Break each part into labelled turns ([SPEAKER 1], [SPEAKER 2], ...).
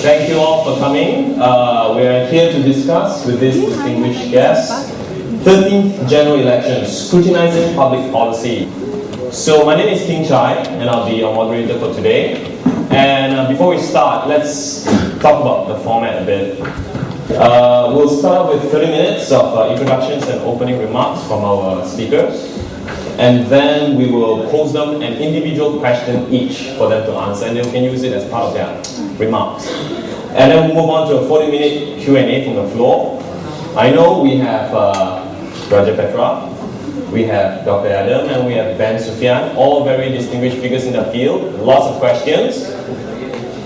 [SPEAKER 1] Thank you all for coming. We are here to discuss with this distinguished guest 13th general elections, scrutinizing public policy. So my name is King Chai, and I'll be your moderator for today. And before we start, let's talk about the format a bit. We'll start off with 30 minutes of introductions and opening remarks from our speakers. And then we will pose them an individual question each for them to answer, and they can use it as part of their remarks. And then we'll move on to a 40-minute Q&A from the floor. I know we have Projek, we have Dr. Adam, and we have Ben Sufyan, all very distinguished figures in the field, lots of questions.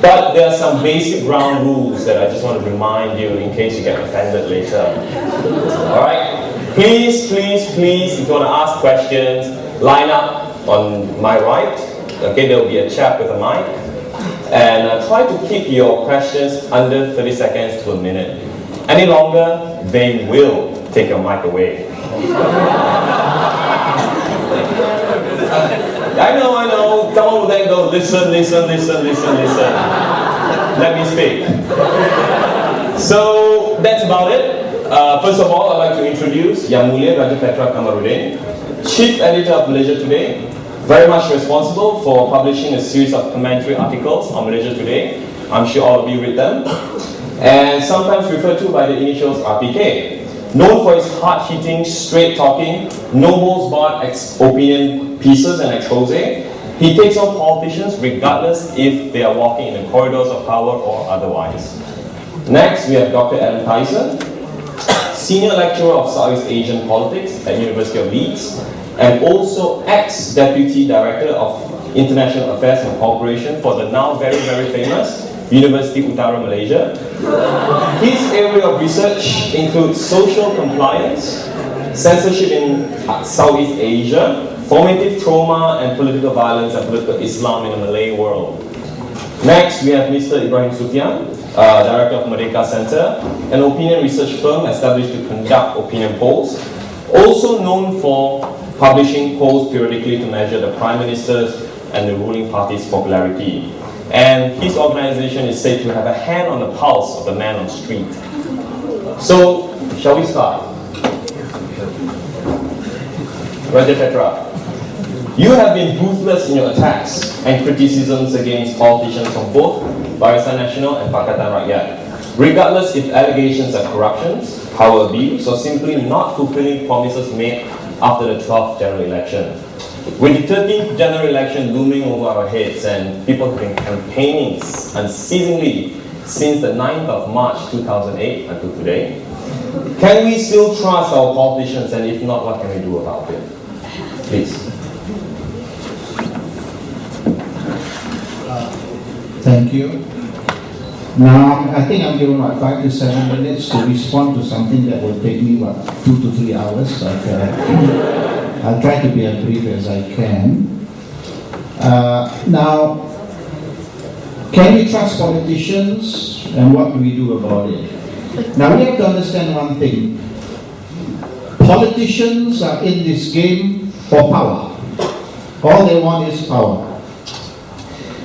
[SPEAKER 1] But there are some basic ground rules that I just want to remind you in case you get offended later. All right? Please, if you want to ask questions, line up on my right. Okay, there will be a chap with a mic. And try to keep your questions under 30 seconds to a minute. Any longer, they will take your mic away. I know. Someone will then go, listen. Let me speak. So, that's about it. First of all, I'd like to introduce Yang Mulia Raja Petra Kamarudin, Chief Editor of Malaysia Today, very much responsible for publishing a series of commentary articles on Malaysia Today. I'm sure all of you read them. And sometimes referred to by the initials RPK. Known for his hard-hitting, straight-talking, no-holds-barred opinion pieces and expose, he takes on politicians regardless if they are walking in the corridors of power or otherwise. Next, we have Dr. Adam Tyson, Senior Lecturer of Southeast Asian Politics at University of Leeds, and also ex-Deputy Director of International Affairs and Cooperation for the now very, very famous University Utara Malaysia. His area of research includes social compliance, censorship in Southeast Asia, formative trauma and political violence and political Islam in the Malay world. Next, we have Mr. Ibrahim Sufyan, Director of Merdeka Center, an opinion research firm established to conduct opinion polls, also known for publishing polls periodically to measure the Prime Minister's and the ruling party's popularity. And his organization is said to have a hand on the pulse of the man on the street. So, shall we start? Raja Petra, you have been ruthless in your attacks and criticisms against politicians from both Barisan Nasional and Pakatan Rakyat, regardless if allegations are corruptions, power abuse, or simply not fulfilling promises made after the 12th general election. With the 13th general election looming over our heads and people have been campaigning unceasingly since the 9th of March 2008 until today, can we still trust our politicians, and if not, what can we do about it? Please.
[SPEAKER 2] Thank you. Now, I think I'm given 5 to 7 minutes to respond to something that will take me 2 to 3 hours. But, I'll try to be as brief as I can. Now, can we trust politicians, and what do we do about it? Now, we have to understand one thing. Politicians are in this game for power. All they want is power.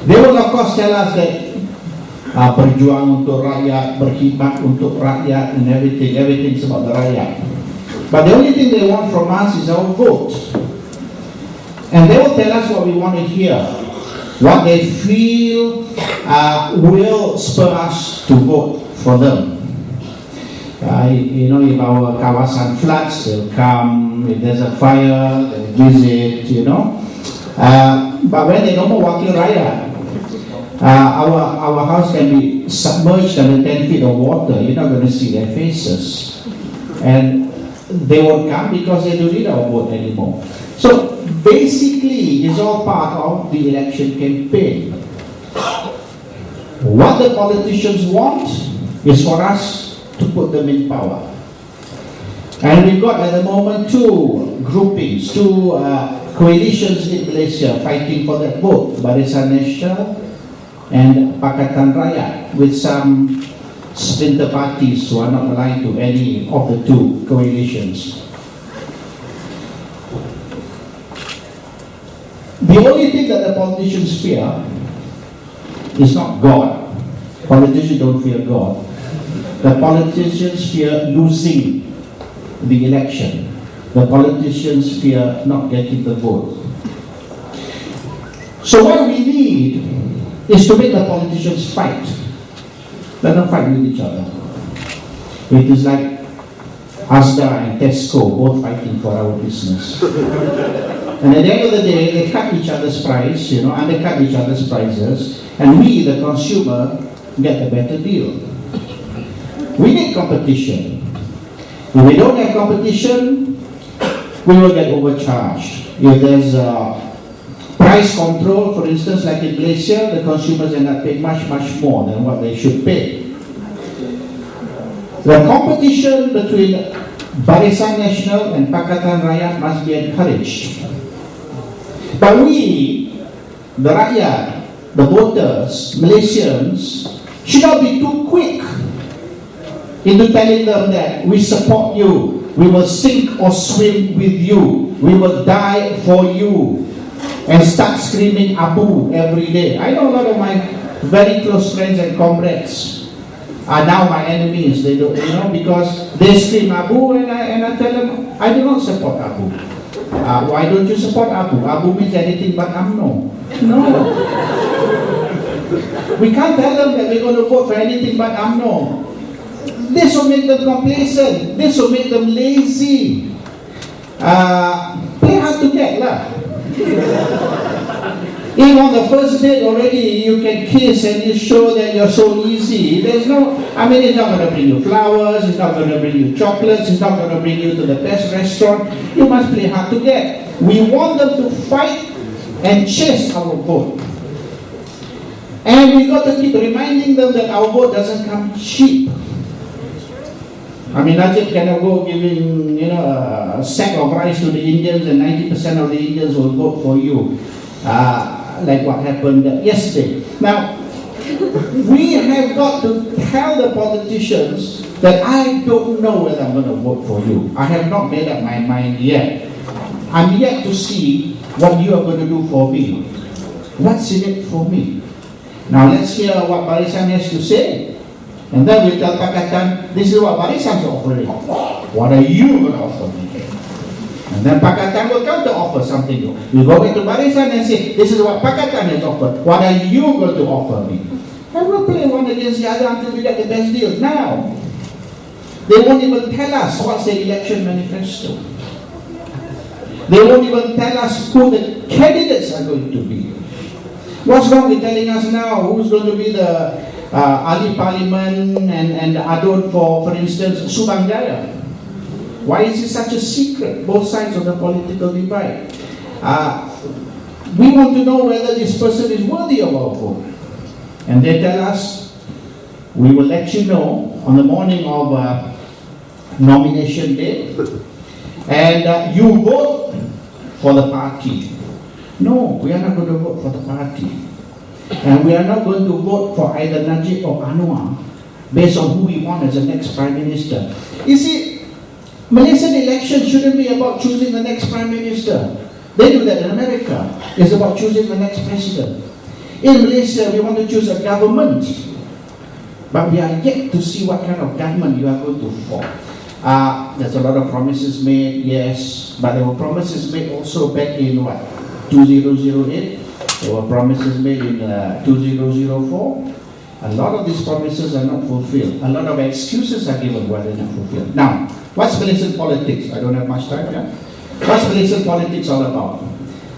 [SPEAKER 2] They will of course tell us that berjuang untuk rakyat, berkhidmat untuk rakyat, and everything's about the rakyat. But the only thing they want from us is our vote. And they will tell us what we want to hear, what they feel will spur us to vote for them. If our kawasan floods, they'll come. If there's a fire, they'll visit, But when they no more wakil rakyat, our house can be submerged under 10 feet of water. You're not going to see their faces. And they won't come because they don't need our vote anymore. So basically, it's all part of the election campaign. What the politicians want is for us to put them in power. And we've got at the moment two groupings, two coalitions in Malaysia fighting for that vote, Barisan Nasional and Pakatan Rakyat, with some splinter parties who are not aligned to any of the two coalitions. The only thing that the politicians fear is not God. Politicians don't fear God. The politicians fear losing the election. The politicians fear not getting the vote. So what we need is to make the politicians fight. Let them fight with each other. It is like Asda and Tesco both fighting for our business. And at the end of the day, they cut each other's price, undercut each other's prices, and we, the consumer, get a better deal. We need competition. If we don't have competition, we will get overcharged. If there's price control, for instance, like in Malaysia, the consumers end up paying much, much more than what they should pay. The competition between Barisan Nasional and Pakatan Rakyat must be encouraged. But we, the rakyat, the voters, Malaysians, should not be too quick into telling them that we support you, we will sink or swim with you, we will die for you, and start screaming Abu every day. I know a lot of my very close friends and comrades are now my enemies. They don't, because they scream Abu, and I tell them I do not support Abu. Why don't you support Abu? Abu means anything but UMNO. No. We can't tell them that we're going to vote for anything but UMNO. This will make them complacent. This will make them lazy. Play hard to get lah. If on the first date already you can kiss and you show that you're so easy, it's not going to bring you flowers, it's not going to bring you chocolates, it's not going to bring you to the best restaurant. You must play hard to get. We want them to fight and chase our vote. And we got to keep reminding them that our vote doesn't come cheap. Najib cannot go giving a sack of rice to the Indians and 90% of the Indians will vote for you. Like what happened yesterday. Now, we have got to tell the politicians that I don't know whether I'm going to vote for you. I have not made up my mind yet. I'm yet to see what you are going to do for me. What's in it for me? Now let's hear what Barisan has to say. And then we'll tell Pakatan, this is what Barisan is offering. What are you going to offer me? And then Pakatan will come to offer something. We go back to Barisan and say, this is what Pakatan has offered. What are you going to offer me? And we'll play one against the other until we get the best deal. Now, they won't even tell us what's the election manifesto. They won't even tell us who the candidates are going to be. What's wrong with telling us now who's going to be the Ali Parliament and the Adon for instance, Subang Jaya? Why is it such a secret, both sides of the political divide? We want to know whether this person is worthy of our vote. And they tell us, we will let you know on the morning of nomination day, and you vote for the party. No, we are not going to vote for the party. And we are not going to vote for either Najib or Anwar based on who we want as the next Prime Minister. You see, Malaysian election shouldn't be about choosing the next Prime Minister. They do that in America. It's about choosing the next president. In Malaysia, we want to choose a government. But we are yet to see what kind of government you are going to form. There's a lot of promises made, yes. But there were promises made also back in what? 2008. There were promises made in 2004. A lot of these promises are not fulfilled. A lot of excuses are given why they're not fulfilled. Now, what's Malaysian politics? I don't have much time, yeah? What's Malaysian politics all about?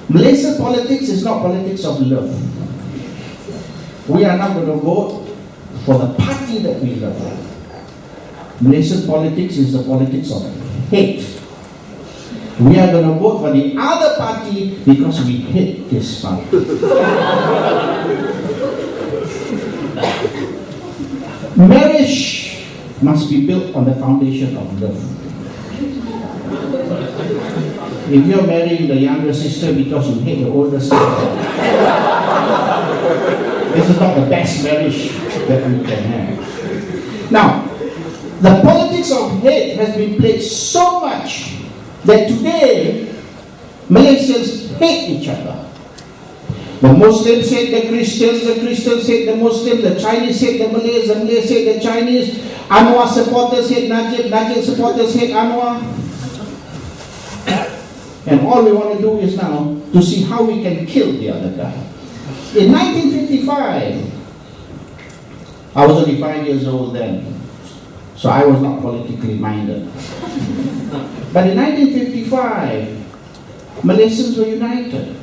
[SPEAKER 2] Malaysian politics is not politics of love. We are not going to vote for the party that we love. Malaysian politics is the politics of hate. We are going to vote for the other party because we hate this party. Marriage must be built on the foundation of love. If you're marrying the younger sister because you hate the older sister, this is not the best marriage that we can have. Now, the politics of hate has been played so much that today Malaysians hate each other. The Muslims hate the Christians hate the Muslims, the Chinese hate the Malays hate the Chinese, Anwar supporters hate Najib, Najib supporters hate Anwar. And all we want to do is now to see how we can kill the other guy. In 1955, I was only 5 years old then, so I was not politically minded. But in 1955, Malaysians were united.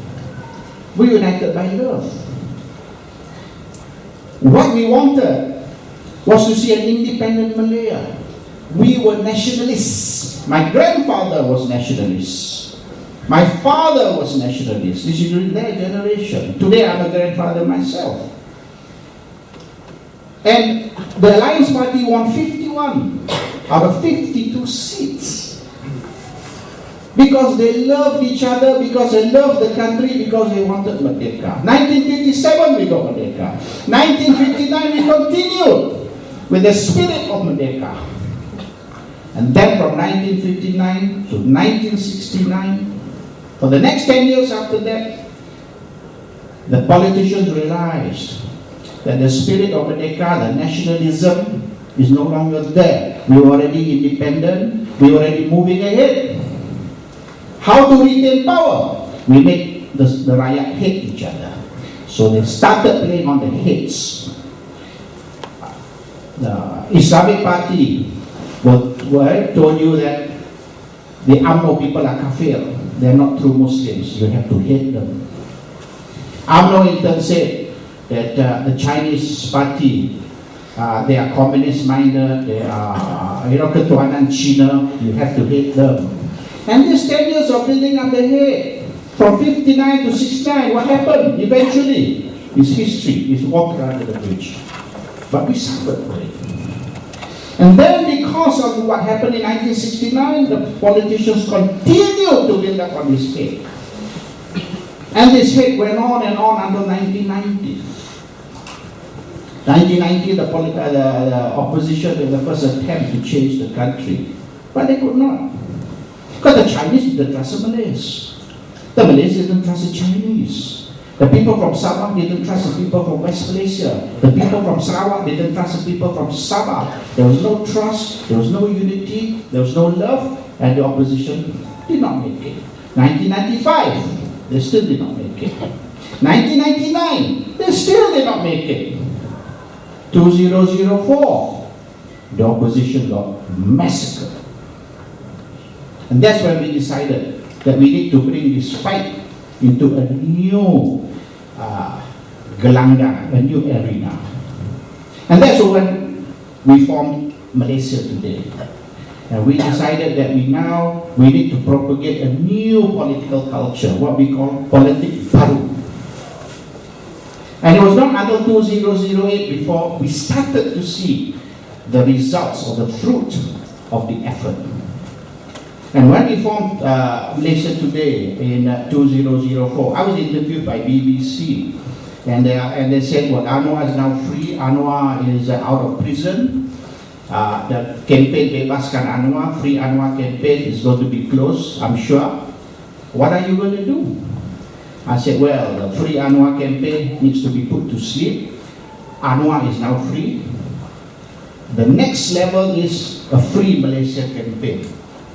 [SPEAKER 2] We were united by love. What we wanted was to see an independent Malaya. We were nationalists. My grandfather was nationalist. My father was nationalist. This is during their generation. Today I'm a grandfather myself. And the Alliance Party won 51 out of 52 seats. Because they loved each other, because they loved the country, because they wanted Merdeka. 1957 we got Merdeka. 1959 we continued with the spirit of Merdeka. And then from 1959 to 1969, for the next 10 years after that, the politicians realized that the spirit of Merdeka, the nationalism, is no longer there. We were already independent, we were already moving ahead. How to retain power? We make the rakyat hate each other. So they started playing on the hates. The Islamic Party told you that the UMNO people are kafir. They are not true Muslims. You have to hate them. UMNO in turn said that the Chinese Party, they are communist minded. They are, ketuhanan China. You have to hate them. And these 10 years of building up the hate, from 59 to 69, what happened eventually? Is history, is water under the bridge. But we suffered for it. And then because of what happened in 1969, the politicians continued to build up on this hate. And this hate went on and on until 1990. 1990, the opposition did the first attempt to change the country. But they could not. Because the Chinese didn't trust the Malays. The Malays didn't trust the Chinese. The people from Sabah didn't trust the people from West Malaysia. The people from Sarawak didn't trust the people from Sabah. There was no trust, there was no unity, there was no love, and the opposition did not make it. 1995, they still did not make it. 1999, they still did not make it. 2004, the opposition got massacred. And that's when we decided that we need to bring this fight into a new gelanggang, a new arena. And that's when we formed Malaysia today. And we decided that we need to propagate a new political culture, what we call politik baru. And it was not until 2008 before we started to see the results or the fruit of the effort. And when we formed Malaysia Today in 2004, I was interviewed by BBC, and they said, well, Anwar is now free, Anwar is out of prison, the campaign Bebaskan Anwar, Free Anwar campaign is going to be closed, I'm sure. What are you going to do? I said, well, the Free Anwar campaign needs to be put to sleep. Anwar is now free. The next level is a Free Malaysia campaign.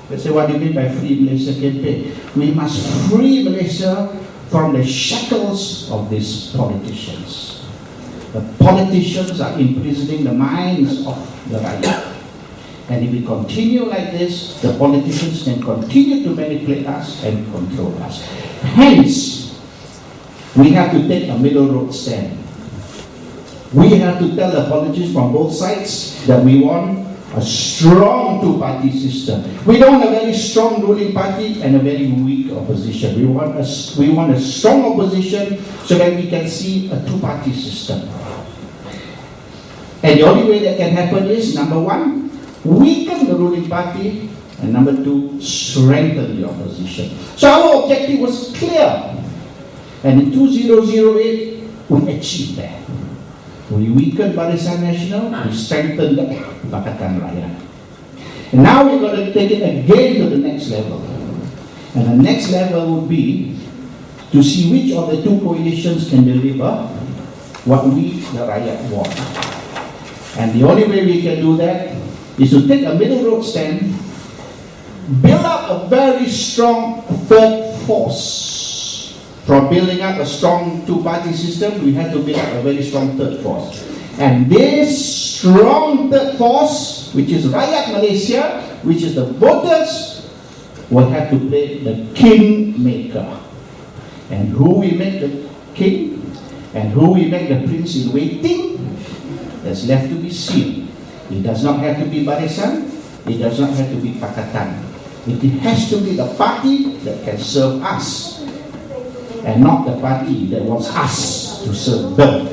[SPEAKER 2] Let's say, what do you mean by Free Malaysia campaign? We must free Malaysia from the shackles of these politicians. The politicians are imprisoning the minds of the rakyat. And if we continue like this, the politicians can continue to manipulate us and control us. Hence, we have to take a middle road stand. We have to tell the politicians from both sides that we want a strong two-party system. We don't want a very strong ruling party and a very weak opposition. We want a strong opposition so that we can see a two-party system. And the only way that can happen is, number one, weaken the ruling party, and number two, strengthen the opposition. So our objective was clear. And in 2008, we achieved that. We weakened Barisan Nasional, we strengthened Pakatan Rakyat. And now we're going to take it again to the next level. And the next level would be to to see which of the two coalitions can deliver what we, the rakyat, want. And the only way we can do that is to take a middle road stand, build up a very strong third force. From building up a strong two-party system, we have to build up a very strong third force. And this strong third force, which is rakyat Malaysia, which is the voters, will have to play the kingmaker. And who we make the king, and who we make the prince in waiting, that's left to be seen. It does not have to be Barisan, it does not have to be Pakatan. It has to be the party that can serve us, and not the party that wants us to serve them.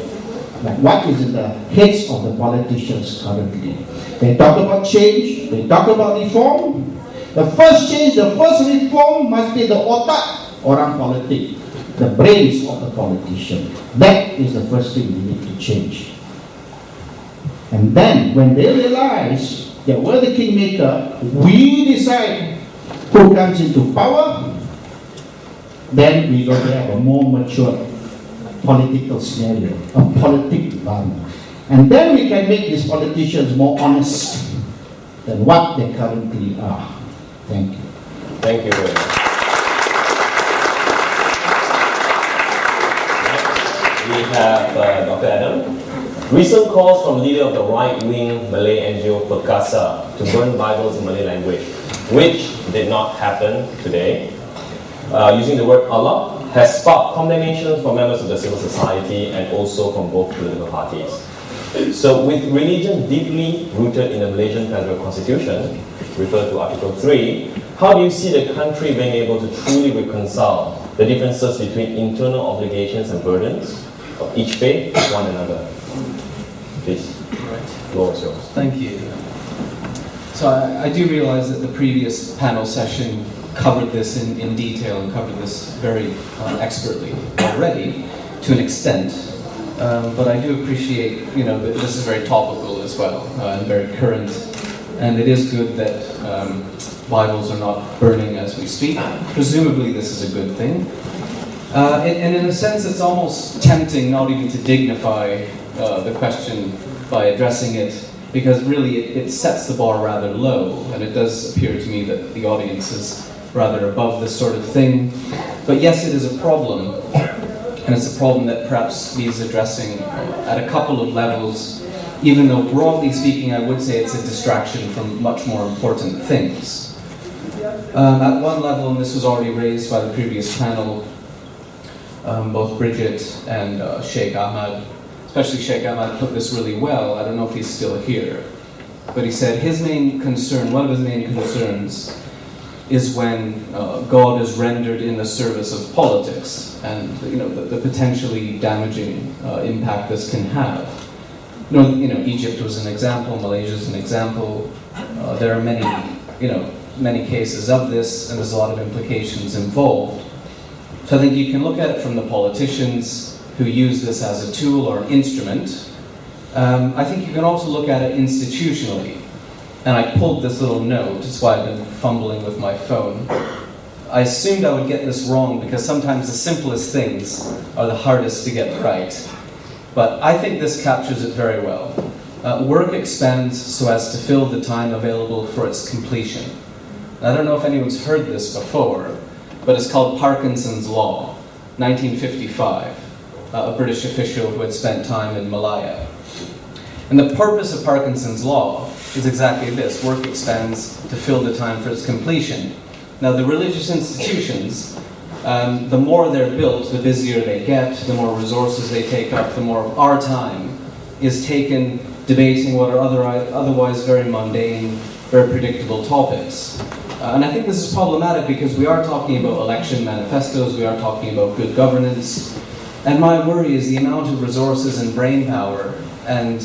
[SPEAKER 2] Like what is in the heads of the politicians currently. They talk about change, they talk about reform. The first change, the first reform must be the otak orang politik, the brains of the politician. That is the first thing we need to change. And then, when they realize that we're the kingmaker, we decide who comes into power, then we're going to have a more mature political scenario, a politic environment. And then we can make these politicians more honest than what they currently are. Thank you.
[SPEAKER 1] Thank you very much. We have Dr. Adam. Recent calls from leader of the right-wing Malay NGO Perkasa to burn Bibles in Malay language, which did not happen today, using the word Allah, has sparked condemnations from members of the civil society and also from both political parties. So with religion deeply rooted in the Malaysian Federal Constitution, referred to Article 3, how do you see the country being able to truly reconcile the differences between internal obligations and burdens of each faith with one another? Please, floor is yours.
[SPEAKER 3] Thank you. So I do realize that the previous panel session covered this in detail and covered this very expertly already, to an extent. But I do appreciate, that this is very topical as well, and very current. And it is good that Bibles are not burning as we speak. Presumably this is a good thing. And in a sense, it's almost tempting not even to dignify the question by addressing it, because really it sets the bar rather low, and it does appear to me that the audience is rather above this sort of thing. But yes, it is a problem, and it's a problem that perhaps needs addressing at a couple of levels, even though broadly speaking I would say it's a distraction from much more important things. At one level, and this was already raised by the previous panel, both Bridget and Sheikh Ahmad, especially Sheikh Ahmad, put this really well. I don't know if he's still here, but he said his main concern, one of his main concerns, is when God is rendered in the service of politics, and the potentially damaging impact this can have. Egypt was an example, Malaysia is an example. There are many cases of this, and there's a lot of implications involved. So I think you can look at it from the politicians who use this as a tool or an instrument. I think you can also look at it institutionally. And I pulled this little note, that's why I've been fumbling with my phone. I assumed I would get this wrong because sometimes the simplest things are the hardest to get right. But I think this captures it very well. Work expands so as to fill the time available for its completion. I don't know if anyone's heard this before, but it's called Parkinson's Law, 1955, a British official who had spent time in Malaya. And the purpose of Parkinson's Law is exactly this: work expands to fill the time for its completion. Now, the religious institutions, the more they're built, the busier they get, the more resources they take up, the more of our time is taken debating what are otherwise very mundane, very predictable topics. And I think this is problematic because we are talking about election manifestos, we are talking about good governance, and my worry is the amount of resources and brain power and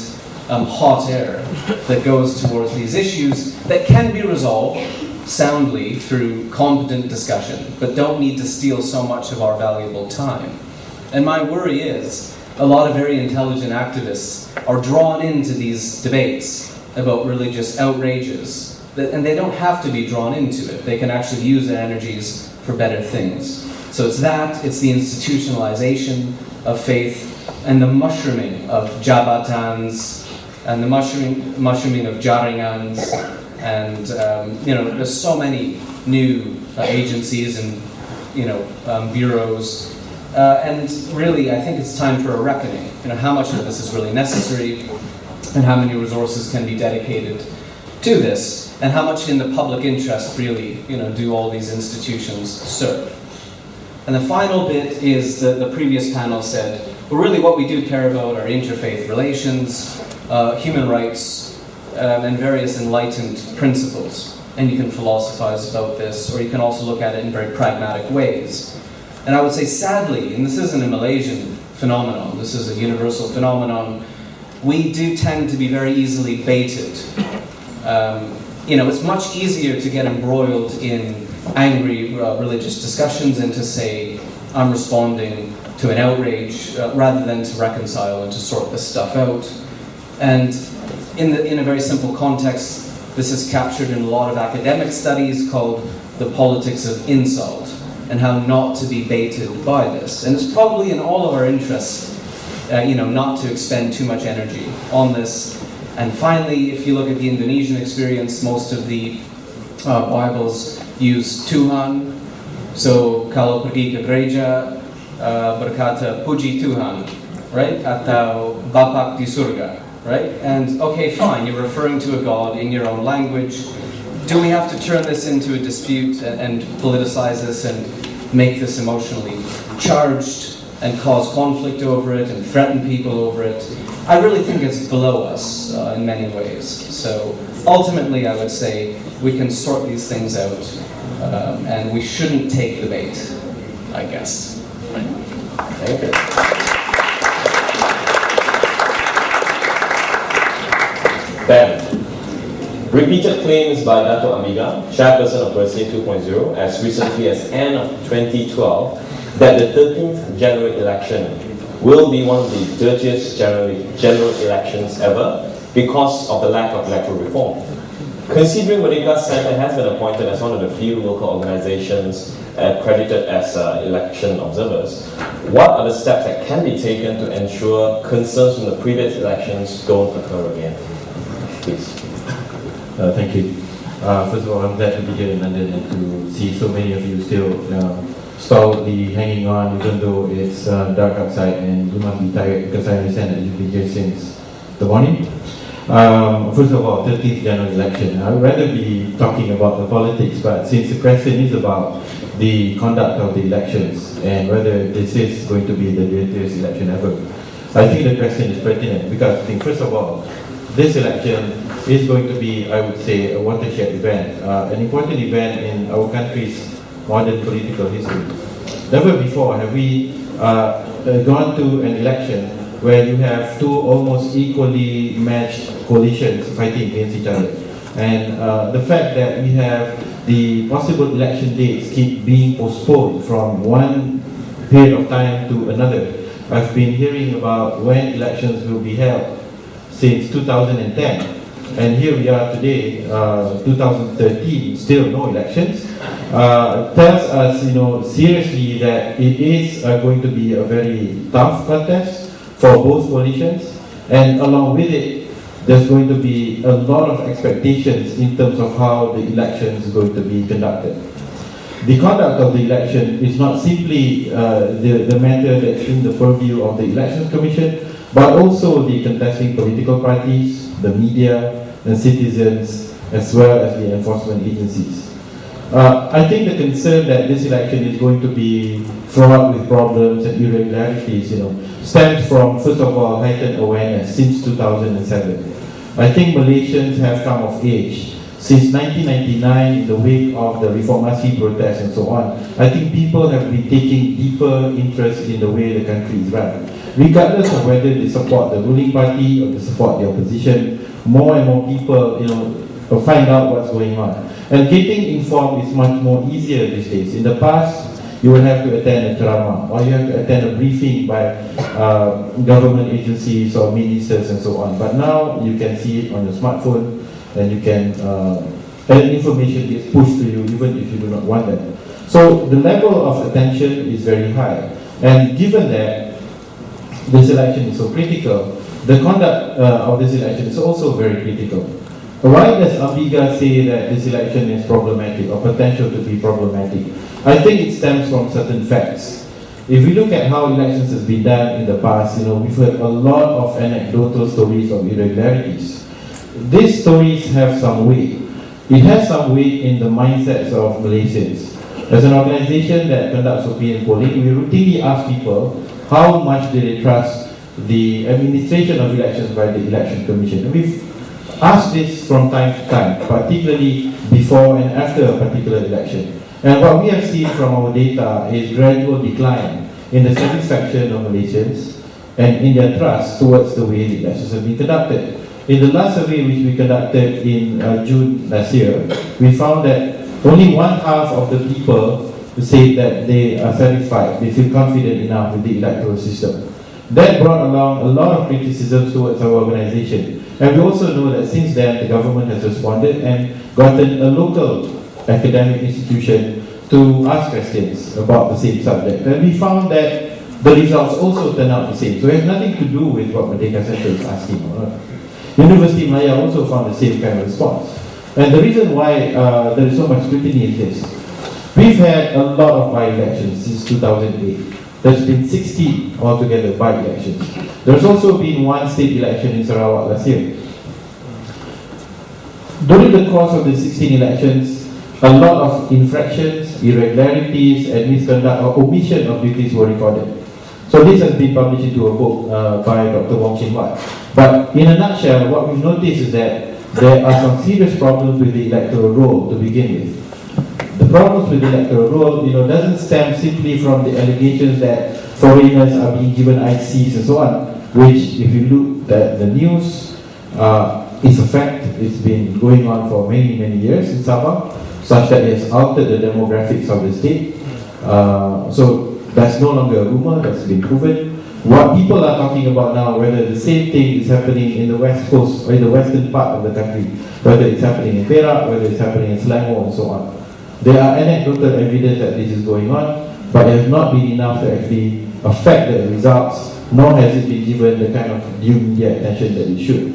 [SPEAKER 3] hot air that goes towards these issues that can be resolved soundly through competent discussion, but don't need to steal so much of our valuable time. And my worry is a lot of very intelligent activists are drawn into these debates about religious outrages, and they don't have to be drawn into it. They can actually use their energies for better things. So it's that, it's the institutionalization of faith, and the mushrooming of jabatans, and the mushrooming of jaringans, and there's so many new agencies and bureaus, and really I think it's time for a reckoning. How much of this is really necessary, and how many resources can be dedicated to this, and how much in the public interest really do all these institutions serve. And the final bit is that the previous panel said, well, really what we do care about are interfaith relations, human rights, and various enlightened principles. And you can philosophize about this, or you can also look at it in very pragmatic ways. And I would say, sadly, and this isn't a Malaysian phenomenon, this is a universal phenomenon, we do tend to be very easily baited. It's much easier to get embroiled in angry religious discussions and to say, I'm responding to an outrage, rather than to reconcile and to sort this stuff out. And in a very simple context, this is captured in a lot of academic studies called the politics of insult, and how not to be baited by this. And it's probably in all of our interests, not to expend too much energy on this. And finally, if you look at the Indonesian experience, most of the Bibles use Tuhan. So kalau pergi ke gereja, berkata puji Tuhan, right? Atau Bapak di surga, right? And okay, fine, you're referring to a God in your own language. Do we have to turn this into a dispute and politicize this and make this emotionally charged and cause conflict over it and threaten people over it? I really think it's below us in many ways. So ultimately, I would say we can sort these things out, and we shouldn't take the bait, I guess.
[SPEAKER 1] Thank you. Then, repeated claims by Dato' Amiga, chairperson of Presiden 2.0, as recently as end of 2012, that the 13th general election will be one of the dirtiest general elections ever because of the lack of electoral reform. Considering Merdeka Center has been appointed as one of the few local organizations accredited as election observers, what are the steps that can be taken to ensure concerns from the previous elections don't occur again? Please.
[SPEAKER 4] Thank you. First of all, I'm glad to be here in London and to see so many of you still stolidly hanging on, even though it's dark outside and you must be tired, because I understand that you've been here since the morning. First of all, 13th general election. I would rather be talking about the politics, but since the question is about the conduct of the elections and whether this is going to be the dirtiest election ever, I think the question is pertinent, because I think, first of all, this election is going to be, I would say, a watershed event, an important event in our country's modern political history. Never before have we gone to an election where you have two almost equally matched coalitions fighting against each other. And the fact that we have the possible election dates keep being postponed from one period of time to another. I've been hearing about when elections will be held since 2010. And here we are today, 2013, still no elections. Tells us, seriously that it is going to be a very tough contest for both coalitions, and along with it, there's going to be a lot of expectations in terms of how the election is going to be conducted. The conduct of the election is not simply the matter that's in the purview of the Elections Commission, but also the contesting political parties, the media, and citizens, as well as the enforcement agencies. I think the concern that this election is going to be fraught with problems and irregularities, stems from, first of all, heightened awareness since 2007. I think Malaysians have come of age. Since 1999, in the wake of the Reformasi protests and so on, I think people have been taking deeper interest in the way the country is run. Regardless of whether they support the ruling party or they support the opposition, more and more people, find out what's going on. And getting informed is much more easier these days. In the past, you would have to attend a ceramah, or you have to attend a briefing by government agencies or ministers and so on. But now you can see it on your smartphone, and you can, and information gets pushed to you even if you do not want that. So the level of attention is very high. And given that this election is so critical, the conduct of this election is also very critical. Why does Amiga say that this election is problematic or potential to be problematic? I think it stems from certain facts. If we look at how elections has been done in the past, we've heard a lot of anecdotal stories of irregularities. These stories have some weight. It has some weight in the mindsets of Malaysians. As an organization that conducts opinion polling, we routinely ask people how much do they trust the administration of elections by the Election Commission. And we've asked this from time to time, particularly before and after a particular election. And what we have seen from our data is gradual decline in the satisfaction of Malaysians and in their trust towards the way the elections have been conducted. In the last survey which we conducted in June last year, we found that only one half of the people say that they are satisfied, they feel confident enough with the electoral system. That brought along a lot of criticisms towards our organization. And we also know that since then the government has responded and gotten a local academic institution to ask questions about the same subject. And we found that the results also turn out the same. So it has nothing to do with what Merdeka Center is asking. University Malaya also found the same kind of response. And the reason why there is so much scrutiny is this. We've had a lot of by-elections since 2008. There's been 60 altogether by-elections. There's also been one state election in Sarawak last year. During the course of the 16 elections, a lot of infractions, irregularities, and misconduct or omission of duties were recorded. So this has been published into a book by Dr. Wong Chin Wat. But in a nutshell, what we've noticed is that there are some serious problems with the electoral roll to begin with. The problems with the electoral roll, doesn't stem simply from the allegations that foreigners are being given ICs and so on, which, if you look at the news, is a fact. It's been going on for many, many years in Sabah, such that it has altered the demographics of the state. So that's no longer a rumor, that's been proven. What people are talking about now, whether the same thing is happening in the west coast or in the western part of the country, whether it's happening in Perak, whether it's happening in Selangor and so on. There are anecdotal evidence that this is going on, but it has not been enough to actually affect the results, nor has it been given the kind of due media attention that it should.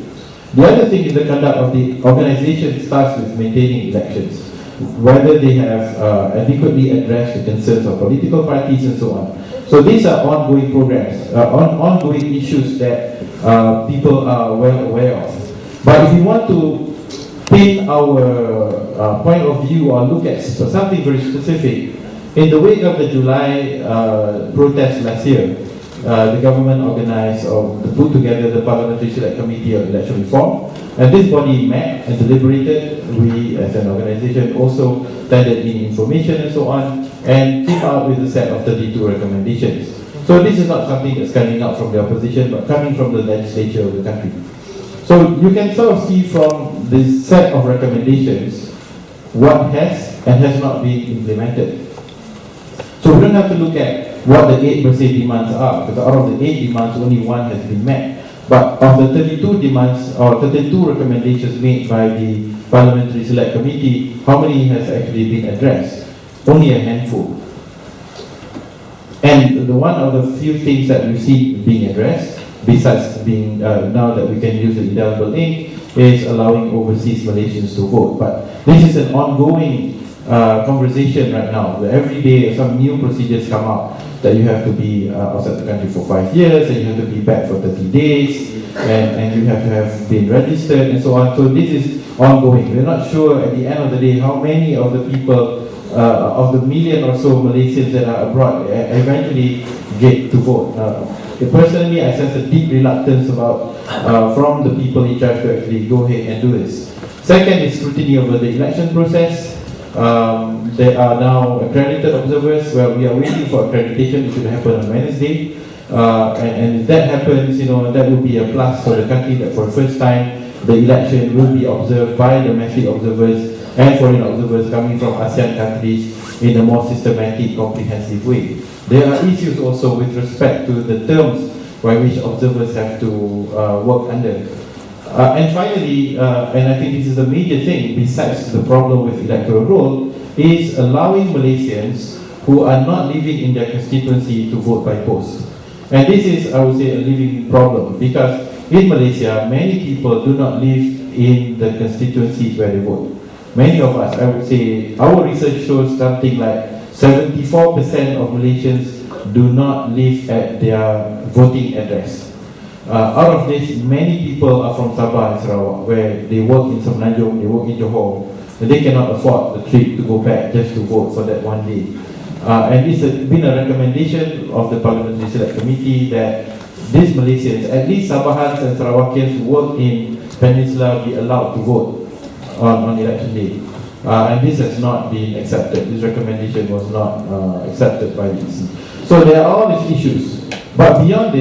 [SPEAKER 4] The other thing is the conduct of the organization starts with maintaining elections, whether they have adequately addressed the concerns of political parties and so on. So these are ongoing programs, ongoing issues that people are well aware of. But if we want to pin our point of view or look at something very specific, in the wake of the July protest last year, the government organized or put together the Parliamentary Select Committee of Election Reform, and this body met and deliberated. We as an organization also tendered in information and so on, and came out with a set of 32 recommendations. So this is not something that's coming out from the opposition, but coming from the legislature of the country. So you can sort of see from this set of recommendations what has and has not been implemented. So we don't have to look at what the 8 per se demands are, because out of the 8 demands, only one has been met. But of the 32 demands or 32 recommendations made by the Parliamentary Select Committee, how many has actually been addressed? Only a handful. And one of the few things that we see being addressed, besides being now that we can use the indelible ink, is allowing overseas Malaysians to vote. But this is an ongoing conversation right now. Every day some new procedures come out, that you have to be outside the country for 5 years, and you have to be back for 30 days, and you have to have been registered and so on. So this is ongoing. We're not sure at the end of the day how many of the people, of the million or so Malaysians that are abroad eventually get to vote. Personally, I sense a deep reluctance from the people in charge to actually go ahead and do this. Second is scrutiny over the election process. There are now accredited observers. Well, we are waiting for accreditation. It should happen on Wednesday. And if that happens, that will be a plus for the country, that for the first time, the election will be observed by domestic observers and foreign observers coming from ASEAN countries in a more systematic, comprehensive way. There are issues also with respect to the terms by which observers have to work under. And finally, and I think this is the major thing, besides the problem with electoral roll, is allowing Malaysians who are not living in their constituency to vote by post. And this is, I would say, a living problem, because in Malaysia, many people do not live in the constituencies where they vote. Many of us, I would say, our research shows something like 74% of Malaysians do not live at their voting address. Out of this, many people are from Sabah and Sarawak, where they work in Semenanjung, they work in Johor, and they cannot afford the trip to go back just to vote for that one day. And it's been a recommendation of the Parliamentary Select Committee that these Malaysians, at least Sabahans and Sarawakians who work in Peninsula, be allowed to vote on election day. And this has not been accepted. This recommendation was not accepted by the EC. So there are all these issues. But beyond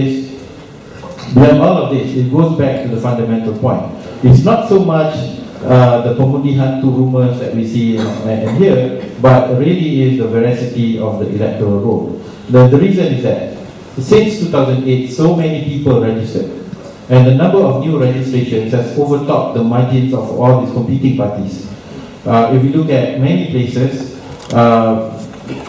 [SPEAKER 4] all of this, it goes back to the fundamental point. It's not so much the pemundi hantu rumors that we see and hear, but really is the veracity of the electoral roll. The reason is that since 2008, so many people registered, and the number of new registrations has overtopped the margins of all these competing parties. If you look at many places,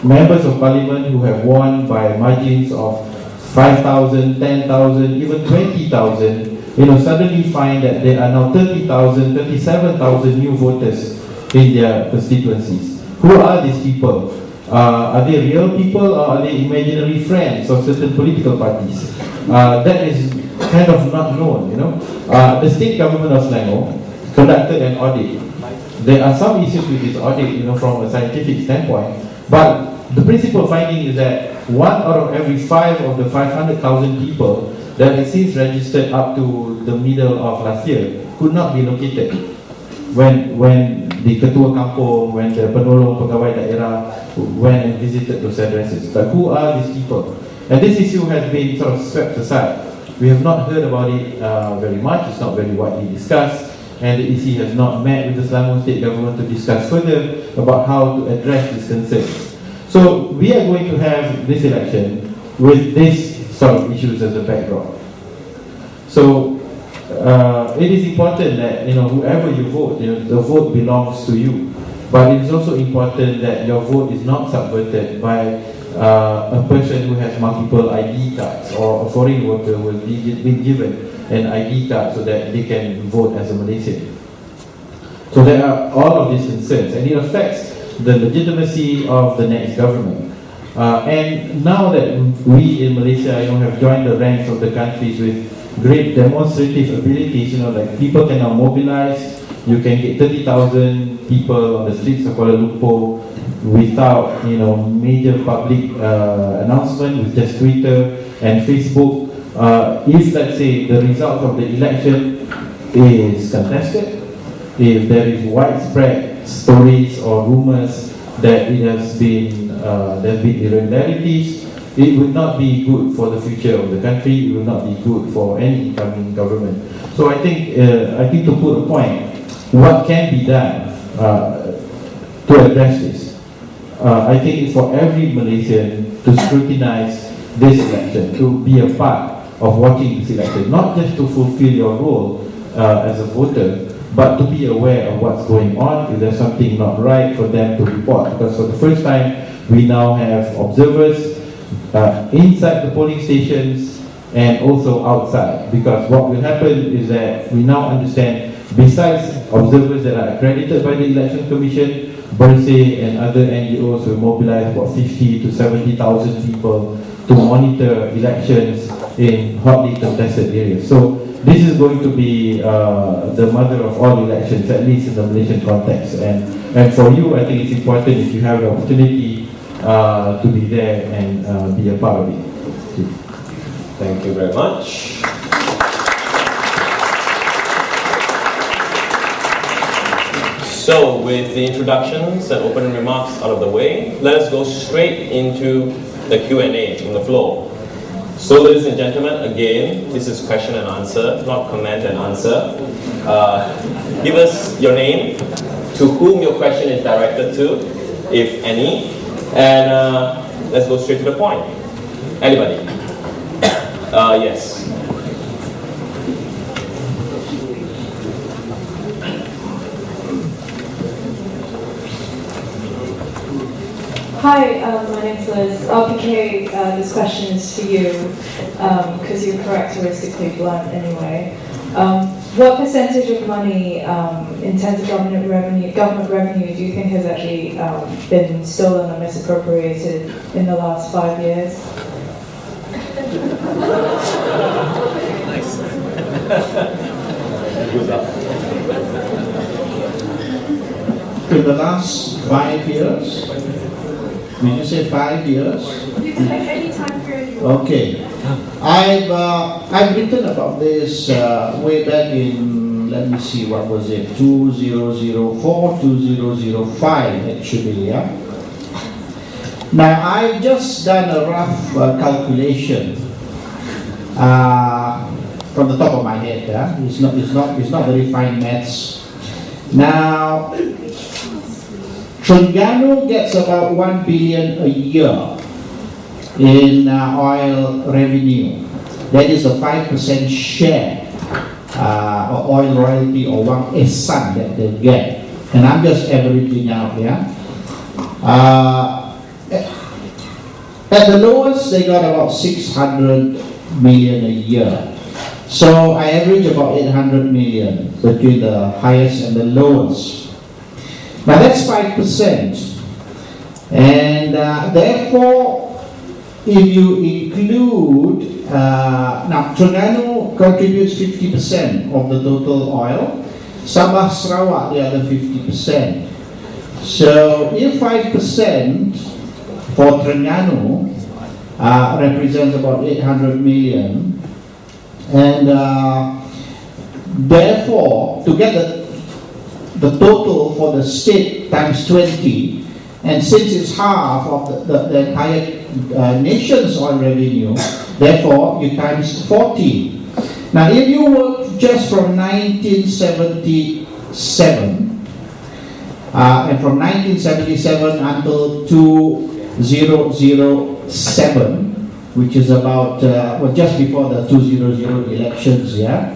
[SPEAKER 4] members of parliament who have won by margins of 5,000, 10,000, even 20,000, suddenly find that there are now 30,000, 37,000 new voters in their constituencies. Who are these people? Are they real people, or are they imaginary friends of certain political parties? That is kind of not known, The state government of Selangor conducted an audit. There are some issues with this audit, from a scientific standpoint, but the principal finding is that 1 out of every 5 of the 500,000 people that is since registered up to the middle of last year could not be located. When the Ketua Kampung, when the Penolong Pegawai Daerah went and visited those addresses. But who are these people? And this issue has been sort of swept aside. We have not heard about it very much. It's not very widely discussed. And the EC has not met with the Selangor state government to discuss further about how to address these concerns. So we are going to have this election with this sort of issues as a backdrop. So it is important that whoever you vote, the vote belongs to you. But it is also important that your vote is not subverted by a person who has multiple ID cards, or a foreign worker who has been given an ID card so that they can vote as a Malaysian. So there are all of these concerns, and it affects the legitimacy of the next government. And now that we in Malaysia have joined the ranks of the countries with great demonstrative abilities, like people can now mobilize. You can get 30,000 people on the streets of Kuala Lumpur without major public announcement, with just Twitter and Facebook. If, let's say, the result of the election is contested, if there is widespread stories or rumors that it has been there have been irregularities, it would not be good for the future of the country. It would not be good for any incoming government. So I think to put a point, what can be done to address this? I think it's for every Malaysian to scrutinize this election, to be a part of watching this election, not just to fulfill your role as a voter, but to be aware of what's going on. If there's something not right, for them to report. Because for the first time, we now have observers inside the polling stations and also outside. Because what will happen is that we now understand, besides observers that are accredited by the Election Commission, Bersih and other NGOs will mobilize about 50 to 70,000 people to monitor elections in hotly contested areas. So this is going to be the mother of all elections, at least in the Malaysian context. And for you, I think it's important, if you have the opportunity, to be there and be a part of it.
[SPEAKER 1] Thank you very much. So, with the introductions and opening remarks out of the way, let us go straight into the Q&A on the floor. So, ladies and gentlemen, again, this is question and answer, not comment and answer. Give us your name, to whom your question is directed to, if any, and let's go straight to the point. Anybody? Yes.
[SPEAKER 5] Hi, my name's Liz. RPK, this question is for you, because you're characteristically blunt anyway. What percentage of money, in terms of government revenue, do you think has actually been stolen or misappropriated in the last 5 years?
[SPEAKER 1] Nice.
[SPEAKER 2] In the last 5 years? Did you say 5 years?
[SPEAKER 5] You can pick any time period you want.
[SPEAKER 2] Okay. I've written about this way back in, let me see, what was it, 2004, 2005 actually, yeah? Now I've just done a rough calculation from the top of my head, yeah? It's not very fine maths. Now, Terengganu gets about 1 billion a year in oil revenue. That is a 5% share of oil royalty or one esan that they get. And I'm just averaging out, yeah. At the lowest, they got about 600 million a year. So I average about 800 million between the highest and the lowest. Now that's 5%. And therefore, if you include, now Terengganu contributes 50% of the total oil, Sabah Sarawak the other 50%. So if 5% for Terengganu represents about 800 million, and therefore to get the total for the state times 20, and since it's half of the entire nation's oil revenue, therefore you times 40. Now if you work just from 1977, and from 1977 until 2007, which is about, well, just before the 2000 elections, yeah,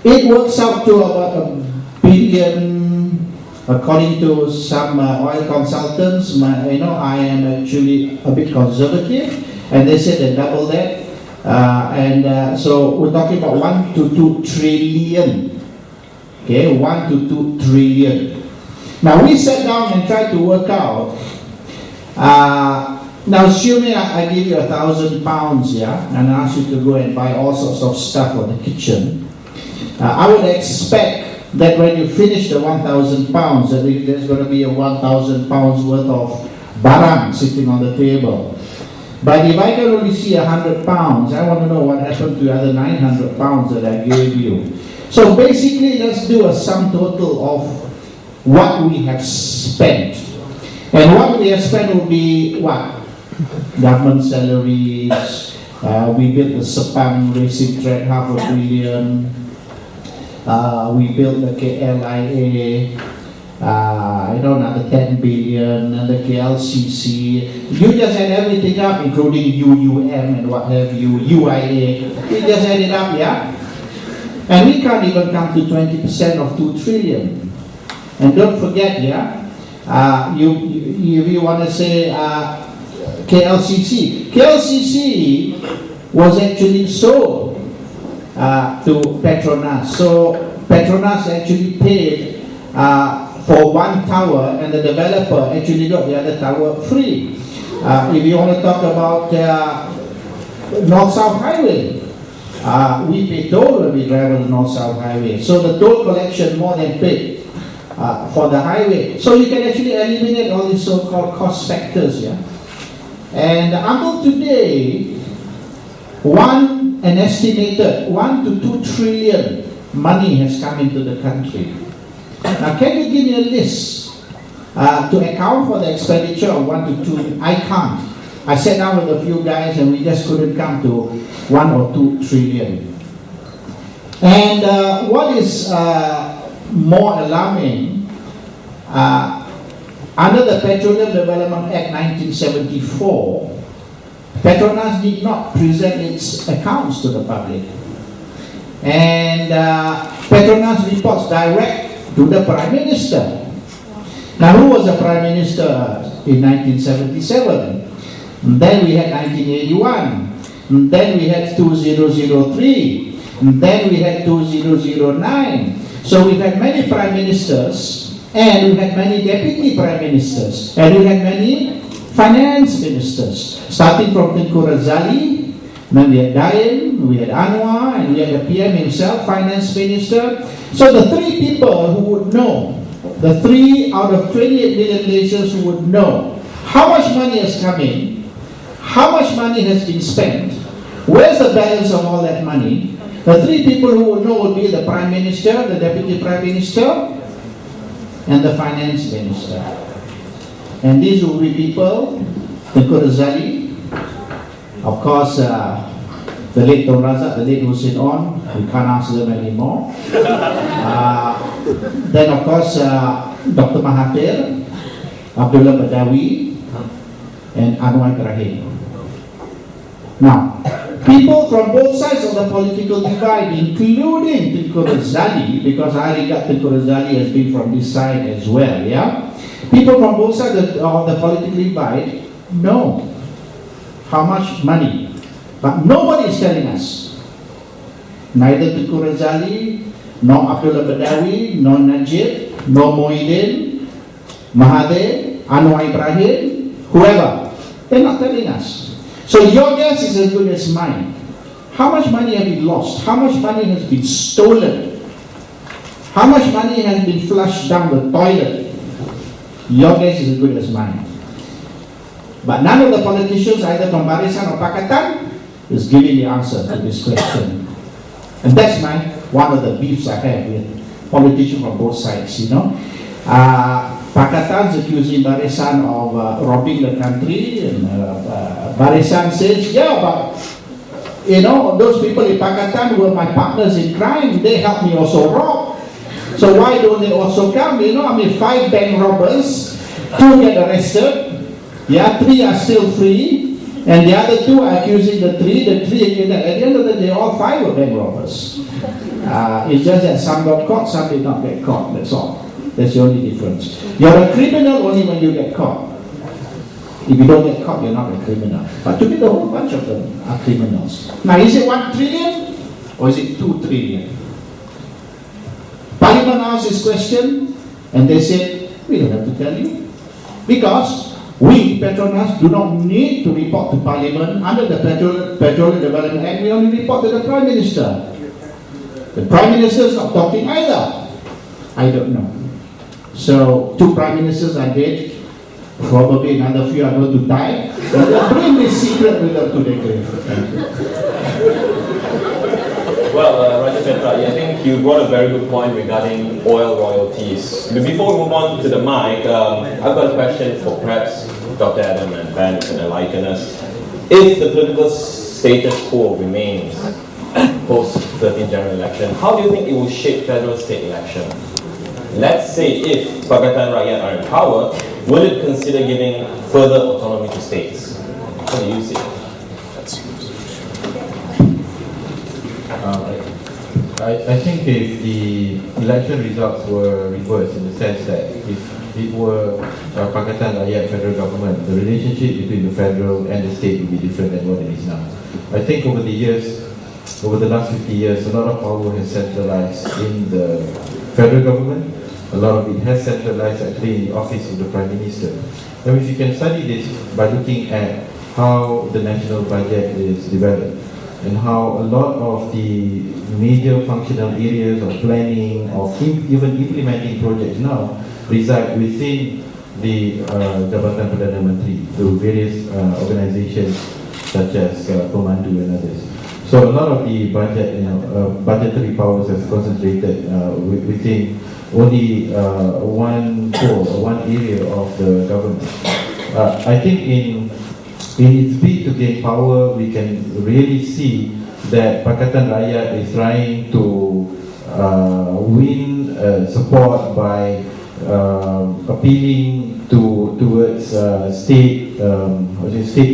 [SPEAKER 2] it works out to about $1 billion, according to some oil consultants. I am actually a bit conservative, and they said they double that. So we're talking about 1 to 2 trillion. Okay, 1 to 2 trillion. Now we sat down and tried to work out. Now assuming I give you £1,000, yeah, and I ask you to go and buy all sorts of stuff for the kitchen, I would expect that when you finish the £1,000, that there's going to be a £1,000 worth of barang sitting on the table. But if I can only see £100, I want to know what happened to the other £900 that I gave you. So basically, let's do a sum total of what we have spent. And what we have spent will be what? Government salaries, we built the Sepang racing track, $500 million. We built the KLIA, another 10 billion, and the KLCC. You just add everything up, including UUM and what have you, UIA. We just add it up, yeah? And we can't even come to 20% of 2 trillion. And don't forget, yeah, if you want to say KLCC. KLCC was actually sold to Petronas. So Petronas actually paid for one tower, and the developer actually got the other tower free. If you want to talk about North-South Highway, we pay toll when we drive on the North-South Highway. So the toll collection more than paid for the highway. So you can actually eliminate all these so-called cost factors, yeah. And until today, an estimated 1 to 2 trillion money has come into the country. Now, can you give me a list to account for the expenditure of 1 to 2? I can't. I sat down with a few guys and we just couldn't come to 1 or 2 trillion. And what is more alarming, under the Petroleum Development Act 1974, Petronas did not present its accounts to the public. And Petronas reports direct to the Prime Minister. Now, who was the Prime Minister in 1977? And then we had 1981. And then we had 2003. And then we had 2009. So we've had many Prime Ministers, and we had many Deputy Prime Ministers, and we had many Finance Ministers, starting from Tengku Razali. Then we had Daim, we had Anwar, and we had the PM himself, Finance Minister. So the three people who would know, the 3 out of 28 million Malaysians who would know how much money has come in, how much money has been spent, where's the balance of all that money. The 3 people who would know would be the Prime Minister, the Deputy Prime Minister, and the Finance Minister. And these will be people, Tengku Razali, of course, the late Tun Razak, the late Hussein On, we can't ask them anymore. Then, of course, Dr. Mahathir, Abdullah Badawi, and Anwar Ibrahim. Now, people from both sides of the political divide, including Tengku Razali, because I regard Tengku Razali as being from this side as well, yeah? People from both sides of the political divide know how much money, but nobody is telling us. Neither Tengku Razali, nor Abdullah Badawi, nor Najib, nor Muhyiddin, Mahathir, Anwar Ibrahim, whoever, they're not telling us. So your guess is as good as mine. How much money have we lost? How much money has been stolen? How much money has been flushed down the toilet? Your guess is as good as mine. But none of the politicians, either from Barisan or Pakatan, is giving the answer to this question. And that's one of the beefs I have with politicians from both sides, you know. Pakatan's accusing Barisan of robbing the country, and Barisan says, yeah, but you know, those people in Pakatan were my partners in crime, they helped me also rob. So why don't they also come? You know, I mean, 5 bank robbers, 2 get arrested, yeah, 3 are still free, and the other 2 are accusing the 3 again. At the end of the day, all 5 were bank robbers. It's just that some got caught, some did not get caught, that's all. That's the only difference. You're a criminal only when you get caught. If you don't get caught, you're not a criminal. But to me, the whole bunch of them are criminals. Now, is it 1 trillion or is it 2 trillion? Parliament asked this question and they said, we don't have to tell you. Because we, Petronas, do not need to report to Parliament. Under the Petroleum Development Act, we only report to the Prime Minister. The Prime Minister is not talking either. I don't know. So, 2 Prime Ministers are dead. Probably another few are going to die. Bring this secret with them to the grave.
[SPEAKER 1] Well, Raja Petra, I think you brought a very good point regarding oil royalties. But before we move on to the mic, I've got a question for perhaps Dr. Adam and Ben who can enlighten us. If the political status quo remains post 13th general election, how do you think it will shape federal state election? Let's say if Pakatan Rakyat are in power, will it consider giving further autonomy to states? How do you see it?
[SPEAKER 4] I think if the election results were reversed in the sense that if it were Pakatan Rakyat federal government, the relationship between the federal and the state would be different than what it is now. I think over the years, over the last 50 years, a lot of power has centralized in the federal government. A lot of it has centralized actually in the office of the Prime Minister. Now if you can study this by looking at how the national budget is developed and how a lot of the major functional areas of planning, of even implementing projects now reside within the Jabatan Perdana Menteri, through various organizations such as Pemandu and others. So a lot of the budget, budgetary powers have concentrated within only one area of the government. I think in its bid to gain power, we can really see that Pakatan Rakyat is trying to win support by appealing towards state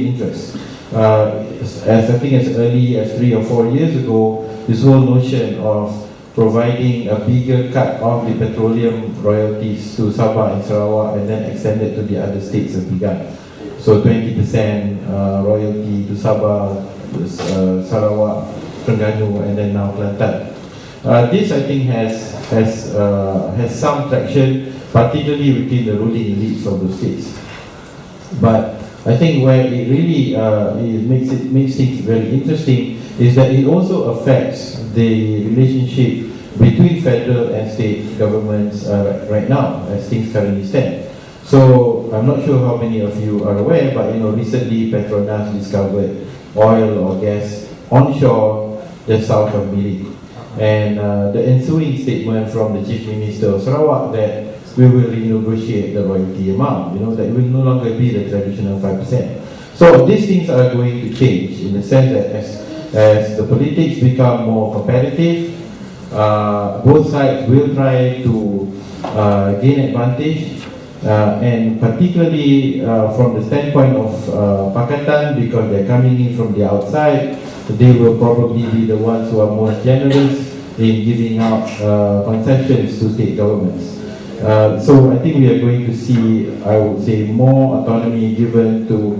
[SPEAKER 4] interests. As I think as early as 3 or 4 years ago, this whole notion of providing a bigger cut of the petroleum royalties to Sabah and Sarawak and then extended to the other states has begun. So 20% royalty to Sabah, Sarawak, Terengganu, and then now Kelantan. This I think has some traction, particularly within the ruling elites of the states. But I think where it really makes things very interesting is that it also affects the relationship between federal and state governments right now, as things currently stand. So I'm not sure how many of you are aware, but recently Petronas discovered oil or gas onshore just south of Milik. And the ensuing statement from the Chief Minister of Sarawak that we will renegotiate the royalty amount, that will no longer be the traditional 5%. So these things are going to change in the sense that as the politics become more competitive, both sides will try to gain advantage, and particularly from the standpoint of Pakatan, because they're coming in from the outside, they will probably be the ones who are most generous in giving out concessions to state governments. So I think we are going to see, I would say, more autonomy given to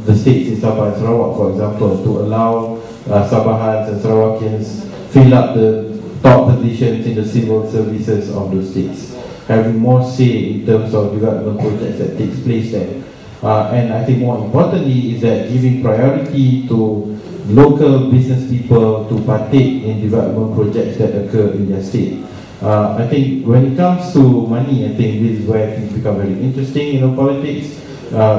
[SPEAKER 4] the states in Sabah and Sarawak, for example, to allow Sabahans and Sarawakians fill up the top positions in the civil services of those states, having more say in terms of development projects that takes place there. And I think more importantly is that giving priority to local business people to partake in development projects that occur in their state. I think when it comes to money, I think this is where things become very interesting in politics,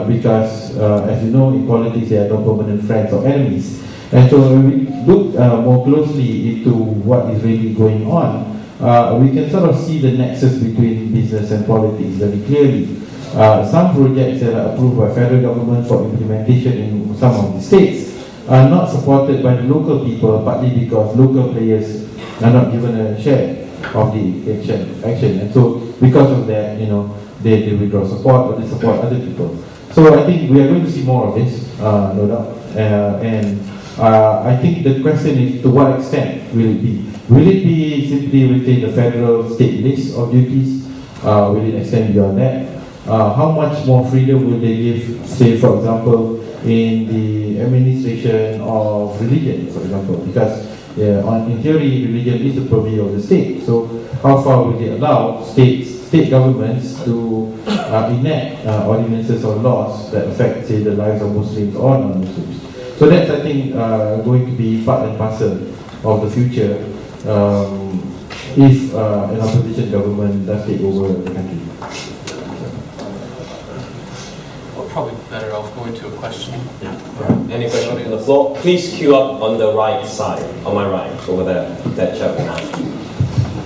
[SPEAKER 4] because as you know, in politics there are no permanent friends or enemies. And so when we look more closely into what is really going on, we can sort of see the nexus between business and politics very clearly. Some projects that are approved by federal government for implementation in some of the states are not supported by the local people, partly because local players are not given a share of the action. And so because of that, they withdraw support or they support other people. So I think we are going to see more of this, no doubt. And I think the question is, to what extent will it be? Will it be simply within the federal state list of duties? Will it extend beyond that? How much more freedom will they give, say, for example, in the administration of religion, for example? Because in theory, religion is the purview of the state. So how far will they allow state governments to enact ordinances or laws that affect, say, the lives of Muslims or non-Muslims? So that's, I think, going to be part and parcel of the future if an opposition government does take over the country.
[SPEAKER 3] We're probably better off going to a question.
[SPEAKER 1] Any question on the floor? Please queue up on the right side, on my right, over there, that chap.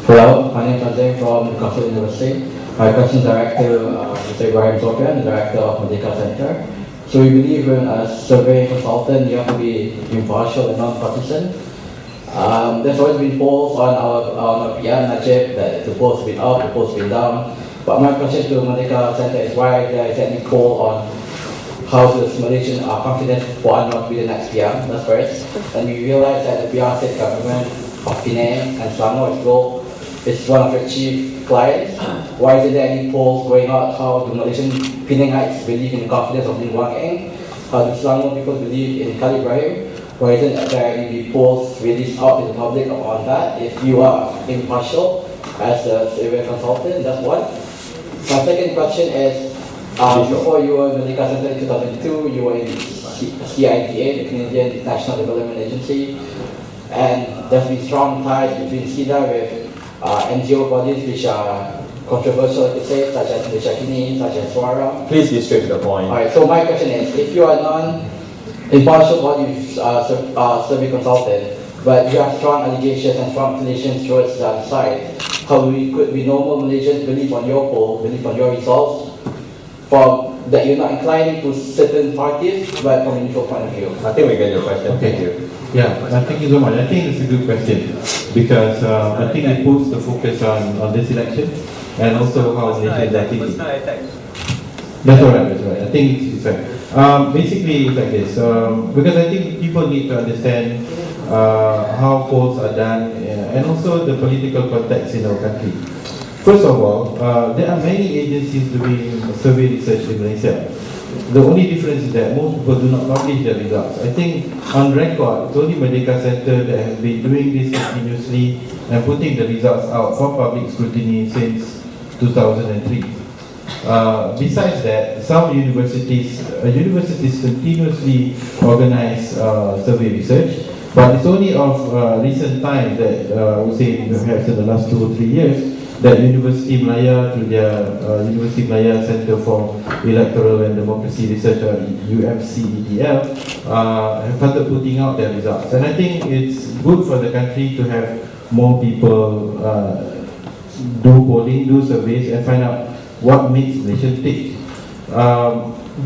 [SPEAKER 6] Hello, my name is Ajay from the Council University. My question is directed to Mr. Ibrahim Sofian, the director of Negara Center. So we believe when a survey consultant, you have to be impartial and non-partisan. There's always been polls on our PR Najib that the polls have been up, the polls have been down. But my question to Negara Center is why there is any poll on how the Malaysians are confident for Anwar to be the next PR. That's first. And we realize that the PR state government of Penang and Selangor is one of your chief clients. Why isn't there any polls going out? How do Malaysian Penangites believe in the confidence of Lee Wang Eng? How do Selangor people believe in Khalid Ibrahim? Why isn't there any polls released out to the public on that? If you are impartial as a survey consultant, that's one. My second question is, before you were in the Negara Center in 2002, you were in CIDA, the Canadian National Development Agency, and there's been strong ties between CIDA with NGO bodies which are controversial, I could say, such as Malaysia Kini, such as Suara.
[SPEAKER 1] Please be straight to the point.
[SPEAKER 6] Alright, so my question is, if you are non-impartial body survey consultant, but you have strong allegations and strong affiliations towards the other side, how could we normal Malaysians believe on your poll, believe on your results, that you're not inclining to certain parties, but from a neutral point of view?
[SPEAKER 1] I think we get your question.
[SPEAKER 4] Okay.
[SPEAKER 1] Thank you.
[SPEAKER 4] Yeah, thank you so much. I think it's a good question because I think it puts the focus on this election and also how Malaysians are thinking. That's alright, that's right. I think it's right. Basically, it's like this, because I think people need to understand how polls are done and also the political context in our country. First of all, there are many agencies doing survey research in Malaysia. The only difference is that most people do not publish their results. I think on record, it's only Negara Center that has been doing this continuously and putting the results out for public scrutiny since 2003. Besides that, some universities continuously organize survey research, but it's only of recent time that I would say perhaps in the last 2 or 3 years that University Malaya through their University Malaya Center for Electoral and Democracy Research, UMCEDL, have started putting out their results. And I think it's good for the country to have more people do polling, do surveys, and find out what makes Malaysians tick.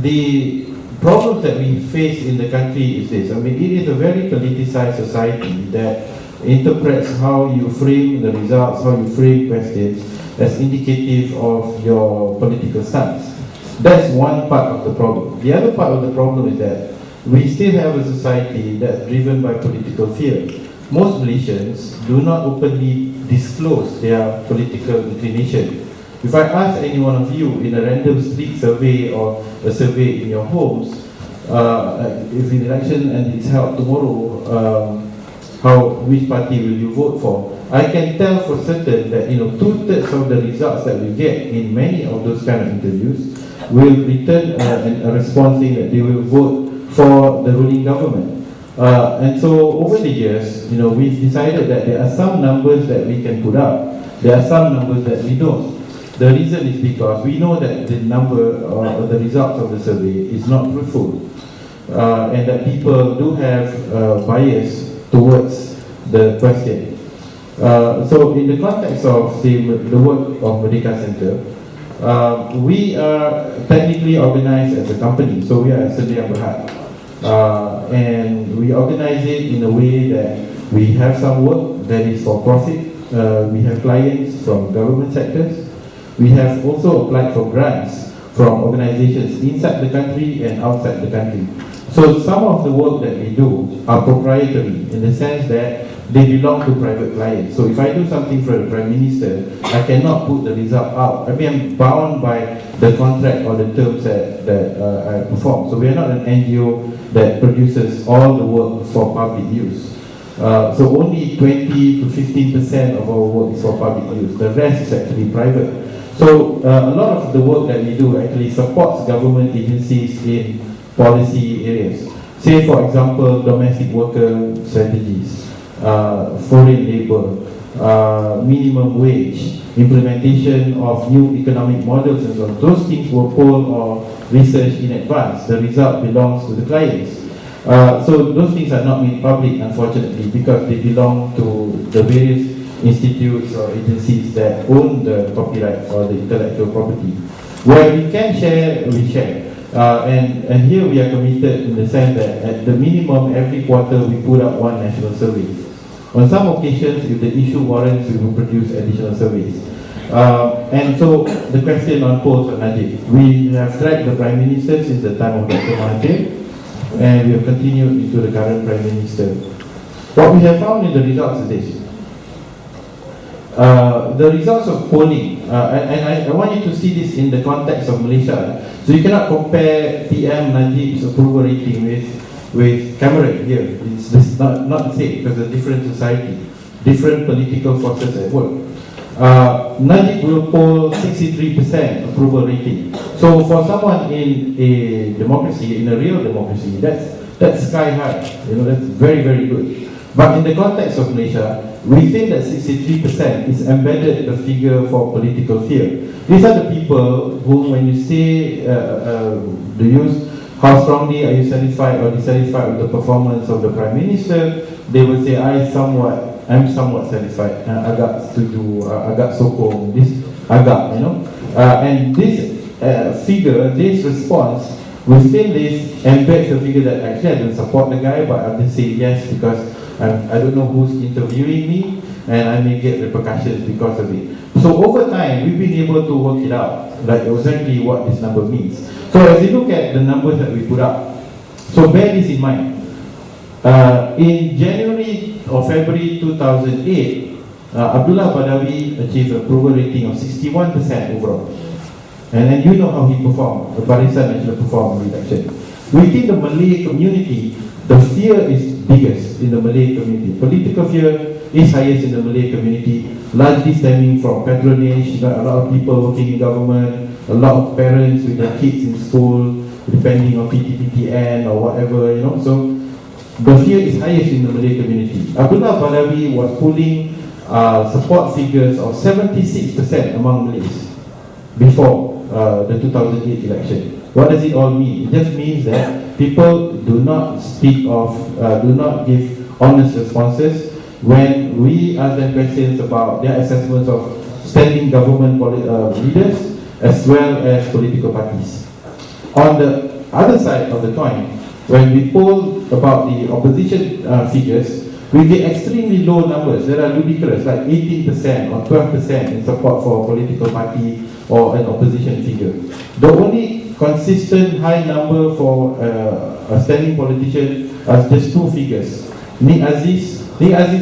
[SPEAKER 4] The problems that we face in the country is this. I mean, it is a very politicized society that interprets how you frame the results, how you frame questions as indicative of your political stance. That's one part of the problem. The other part of the problem is that we still have a society that's driven by political fear. Most Malaysians do not openly disclose their political inclination. If I ask any one of you in a random street survey or a survey in your homes, if an election and it's held tomorrow, which party will you vote for? I can tell for certain that 2/3 of the results that we get in many of those kind of interviews will return a response saying that they will vote for the ruling government. And so over the years, we've decided that there are some numbers that we can put up, there are some numbers that we don't. The reason is because we know that the number or the results of the survey is not truthful, and that people do have bias towards the question. So in the context of the work of Merdeka Center, we are technically organized as a company, so we are a Sendirian Berhad. And we organize it in a way that we have some work that is for profit. We have clients from government sectors. We have also applied for grants from organizations inside the country and outside the country. So some of the work that we do are proprietary in the sense that they belong to private clients. So if I do something for the Prime Minister, I cannot put the result out. I mean, I'm bound by the contract or the terms that I perform. So we are not an NGO that produces all the work for public use. So only 20 to 15% of our work is for public use. The rest is actually private. So a lot of the work that we do actually supports government agencies in policy areas. Say for example, domestic worker strategies, foreign labor, minimum wage, implementation of new economic models and so on. Those things were polled or researched in advance. The result belongs to the clients. So those things are not made public, unfortunately, because they belong to the various institutes or agencies that own the copyright or the intellectual property. Where we can share, we share. And here we are committed in the sense that at the minimum every quarter we put up one national survey. On some occasions, if the issue warrants, we will produce additional surveys. And so the question on polls on Najib, we have tracked the Prime Minister since the time of Dr. Mahathir, and we have continued into the current Prime Minister. What we have found in the results is this. The results of polling, and I want you to see this in the context of Malaysia. So you cannot compare PM Najib's approval rating with Cameron here. It's not the same because it's a different society, different political forces at work. Najib will poll 63% approval rating. So for someone in a democracy, in a real democracy, that's sky high. That's very, very good. But in the context of Malaysia, we think that 63% is embedded a figure for political fear. These are the people who, when you say, how strongly are you satisfied or dissatisfied with the performance of the Prime Minister, they will say, I'm somewhat satisfied. Agak setuju, agak sokong, this agak, and this figure, this response, within this embeds the figure that actually I don't support the guy, but I'll just say yes because I don't know who's interviewing me, and I may get repercussions because of it. So over time, we've been able to work it out, like exactly what this number means. So as you look at the numbers that we put up, so bear this in mind. In January or February 2008, Abdullah Badawi achieved approval rating of 61% overall. And then you know how he performed, the Barisan actually performed in the election. Within the Malay community, the fear is biggest in the Malay community. Political fear is highest in the Malay community, largely stemming from patronage. You got a lot of people working in government, a lot of parents with their kids in school, depending on PTPTN or whatever, you know. So the fear is highest in the Malay community. Abdullah Badawi was pulling support figures of 76% among Malays before the 2008 election. What does it all mean? It just means that people do not speak of, do not give honest responses when we ask them questions about their assessments of standing government leaders as well as political parties. On the other side of the coin, when we poll about the opposition figures, we get extremely low numbers that are ludicrous, like 18% or 12% in support for a political party or an opposition figure. The only consistent high number for a standing politician are just two figures. Nik Aziz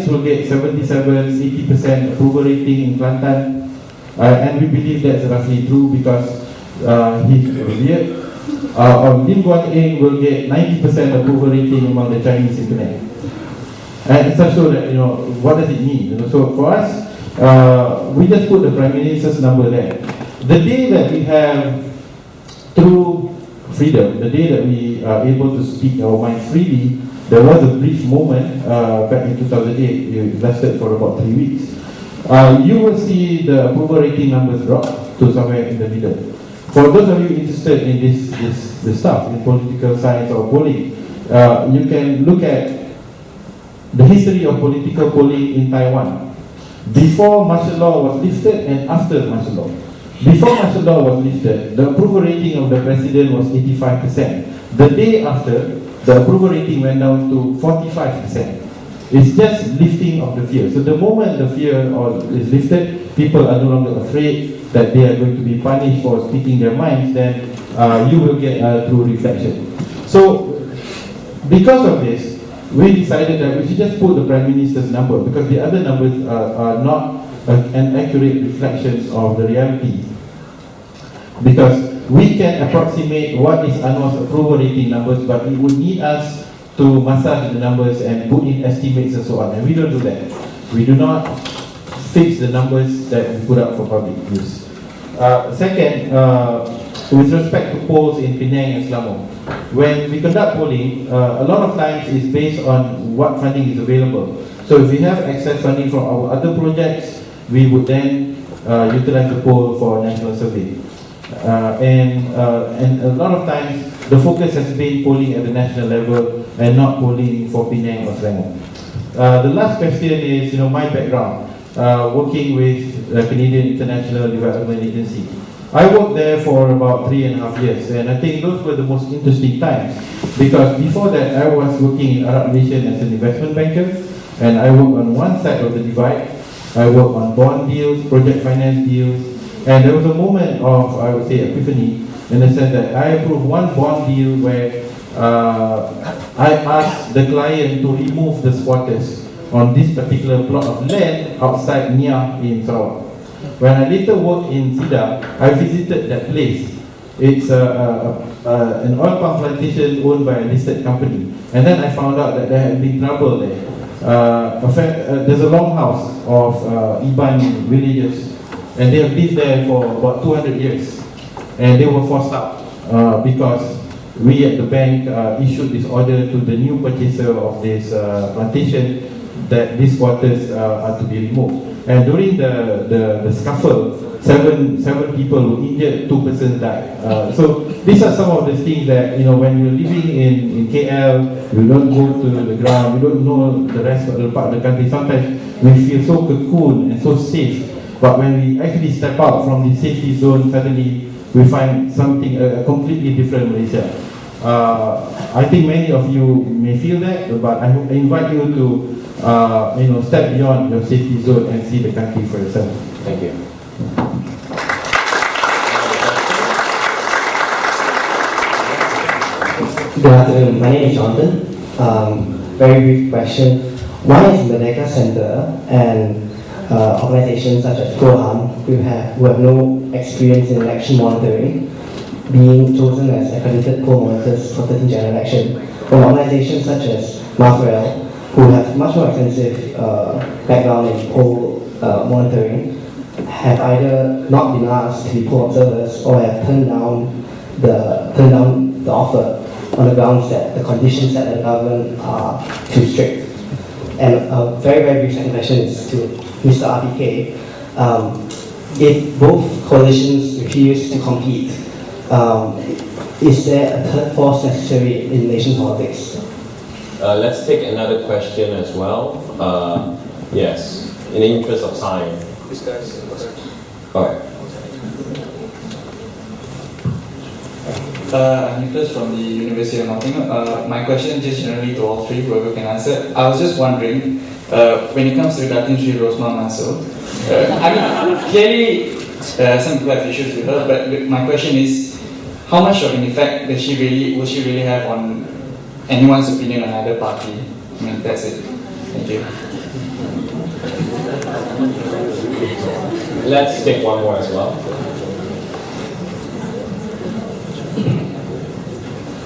[SPEAKER 4] will get 77-80% approval rating in Kelantan, and we believe that's roughly true because he's revered. Lim Guan Eng will get 90% approval rating among the Chinese internet. And it's not sure that, you know, what does it mean? You know, so for us, we just put the Prime Minister's number there. The day that we have true freedom, the day that we are able to speak our mind freely, there was a brief moment back in 2008, it lasted for about 3 weeks. You will see the approval rating numbers drop to somewhere in the middle. For those of you interested in this stuff, in political science or polling, you can look at the history of political polling in Taiwan. Before martial law was lifted and after martial law. Before martial law was lifted, the approval rating of the president was 85%. The day after, the approval rating went down to 45%. It's just lifting of the fear. So the moment the fear is lifted, people are no longer afraid that they are going to be punished for speaking their minds, then you will get true reflection. So because of this, we decided that we should just put the Prime Minister's number because the other numbers are not an accurate reflection of the reality. Because we can approximate what is Anwar's approval rating numbers, but it would need us to massage the numbers and put in estimates and so on, and we don't do that. We do not fix the numbers that we put up for public use. Second, with respect to polls in Penang and Selangor, when we conduct polling, a lot of times it's based on what funding is available. So if we have excess funding from our other projects, we would then utilize the poll for national survey. And a lot of times, the focus has been polling at the national level and not polling for Penang or Selangor. The last question is, my background, working with the Canadian International Development Agency. I worked there for about 3.5 years, and I think those were the most interesting times because before that I was working in Arab Nation as an investment banker, and I worked on one side of the divide. I worked on bond deals, project finance deals, and there was a moment of, I would say, epiphany in the sense that I approved one bond deal where I asked the client to remove the squatters on this particular plot of land outside Nia in Sarawak. When I later worked in Sida, I visited that place. It's an oil palm plantation owned by a listed company. And then I found out that there had been trouble there. There's a longhouse of Iban villagers, and they have lived there for about 200 years. And they were forced out because we at the bank issued this order to the new purchaser of this plantation that these squatters are to be removed. And during the scuffle, seven people were injured, 2 persons died. So these are some of the things that, when you're living in KL, you don't go to the ground, you don't know the rest of the part of the country. Sometimes we feel so cocooned and so safe. But when we actually step out from the safety zone, suddenly we find something, a completely different Malaysia. I think many of you may feel that, but I invite you to step beyond your safety zone and see the country for yourself. Thank you.
[SPEAKER 7] Good afternoon. My name is Jonathan. Very brief question. One is Negara Center, and organizations such as Proham, who have no experience in election monitoring, being chosen as accredited poll monitors for 13th general election, or organizations such as Mafrel, who have much more extensive background in poll monitoring, have either not been asked to be poll observers or have turned down the offer on the grounds that the conditions set by the government are too strict. And a very, very brief second question is to Mr. RPK. If both coalitions refuse to compete, is there a third force necessary in nation politics?
[SPEAKER 1] Let's take another question as well. Yes, in the interest of time.
[SPEAKER 8] This guy's
[SPEAKER 1] Alright.
[SPEAKER 9] I'm Nicholas from the University of Nottingham. My question just generally to all three, whoever can answer. I was just wondering, when it comes to Datin Sri Rosma Mansur, I mean, clearly some people have issues with her, but my question is, how much of an effect will she really have on anyone's opinion on either party? I mean, that's it. Thank you.
[SPEAKER 1] Let's take one more as well.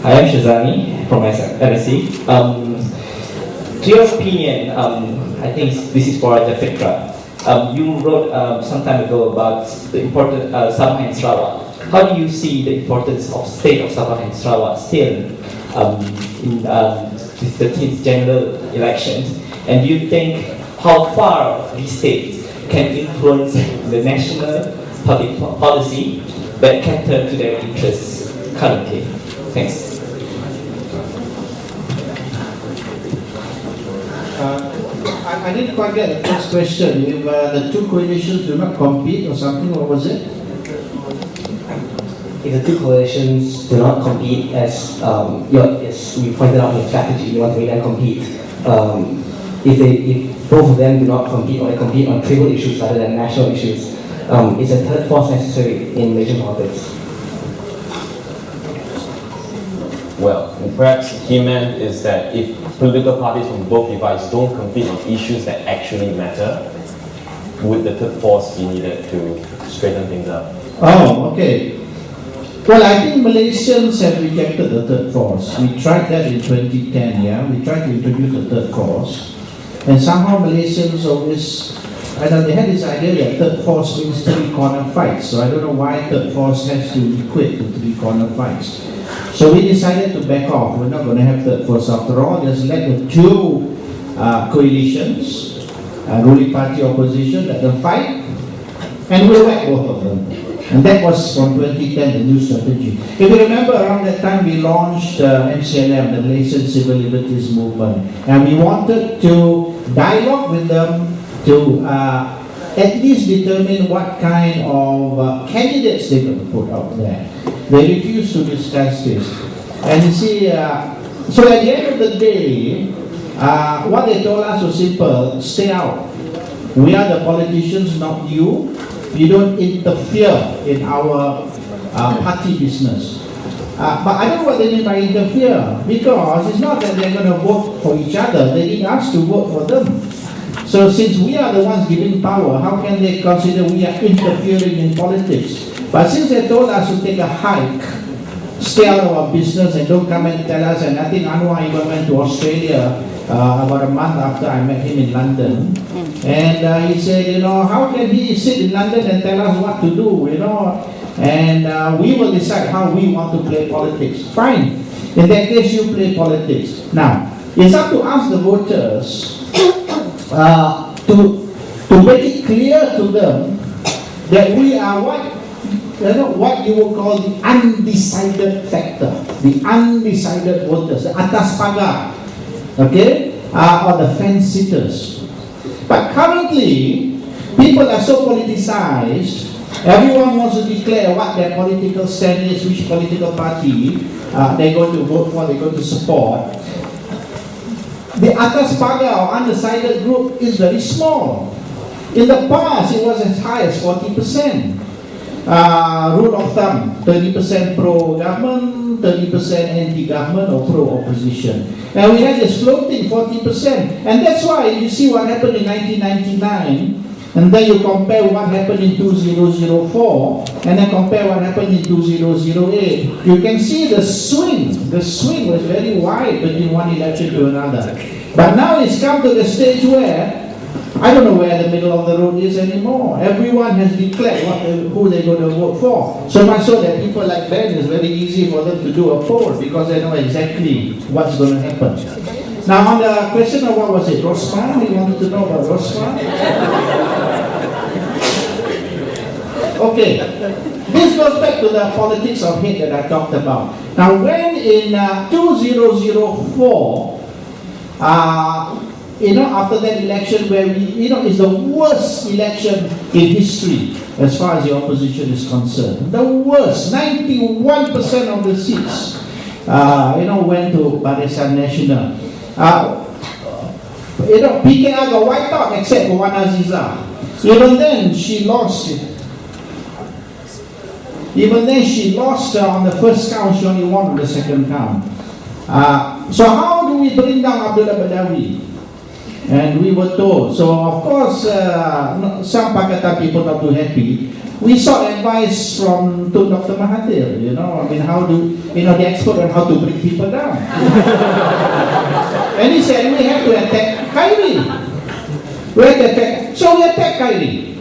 [SPEAKER 10] Hi, I'm Shazani from MSc. To your opinion, I think this is for the FICRA. You wrote some time ago about the important Sabah and Sarawak. How do you see the importance of state of Sabah and Sarawak still in the 13th general elections? And do you think how far these states can influence the national public policy that cater to their interests currently? Thanks.
[SPEAKER 2] I didn't quite get the first question. If the two coalitions do not compete or something, what was it?
[SPEAKER 7] If the two coalitions do not compete, as we pointed out in your strategy, you want to make them compete. If both of them do not compete, or they compete on trivial issues rather than national issues, is a third force necessary in Malaysian politics?
[SPEAKER 1] Well, perhaps he meant is that if political parties from both divides don't compete on issues that actually matter, would the third force be needed to straighten things up?
[SPEAKER 2] Oh, okay. Well, I think Malaysians have rejected the third force. We tried that in 2010, yeah? We tried to introduce the third force. And somehow Malaysians always, I don't know, they had this idea that third force means three-corner fights. So I don't know why third force has to equate to three-corner fights. So we decided to back off. We're not going to have third force after all. Just let the two coalitions, ruling party opposition, let them fight, and we'll whack both of them. And that was from 2010, the new strategy. If you remember, around that time we launched MCLM, the Malaysian Civil Liberties Movement, and we wanted to dialogue with them to at least determine what kind of candidates they're going to put out there. They refused to discuss this. And you see, so at the end of the day, what they told us was simple: stay out. We are the politicians, not you. You don't interfere in our party business. But I don't know what they mean by interfere, because it's not that they're going to vote for each other. They need us to vote for them. So since we are the ones giving power, how can they consider we are interfering in politics? But since they told us to take a hike, stay out of our business and don't come and tell us, and I think Anwar even went to Australia about a month after I met him in London. And he said, you know, how can he sit in London and tell us what to do, you know? And we will decide how we want to play politics. Fine. In that case, you play politics. Now, it's up to us, the voters, to make it clear to them that we are what you would call the undecided factor, the undecided voters, the atas pagar, okay, or the fence sitters. But currently, people are so politicized. Everyone wants to declare what their political stand is, which political party they're going to vote for, they're going to support. The atas pagar or undecided group is very small. In the past, it was as high as 40%. Rule of thumb, 30% pro-government, 30% anti-government or pro-opposition. And we had this floating 40%. And that's why you see what happened in 1999. and then you compare what happened in 2004, and then compare what happened in 2008, you can see the swing. The swing was very wide between one election to another. But now it's come to the stage where I don't know where the middle of the road is anymore. Everyone has declared who they're going to vote for. So much so that people like Ben, it's very easy for them to do a poll because they know exactly what's going to happen. Now on the question of what was it, Rosman? We wanted to know about Rosman? Okay, this goes back to the politics of hate that I talked about. Now when in 2004, after that election where it's the worst election in history as far as the opposition is concerned. The worst, 91% of the seats, went to Barisan Nasional. PKR got wiped out except for Wan Azizah. Even then she lost on the first count, she only won on the second count. So how do we bring down Abdullah Badawi? And we were told, so of course some Pakatan people not too happy. We sought advice from Dr. Mahathir, how do, the expert on how to bring people down. And he said, we have to attack Khairi. So we attacked Khairi.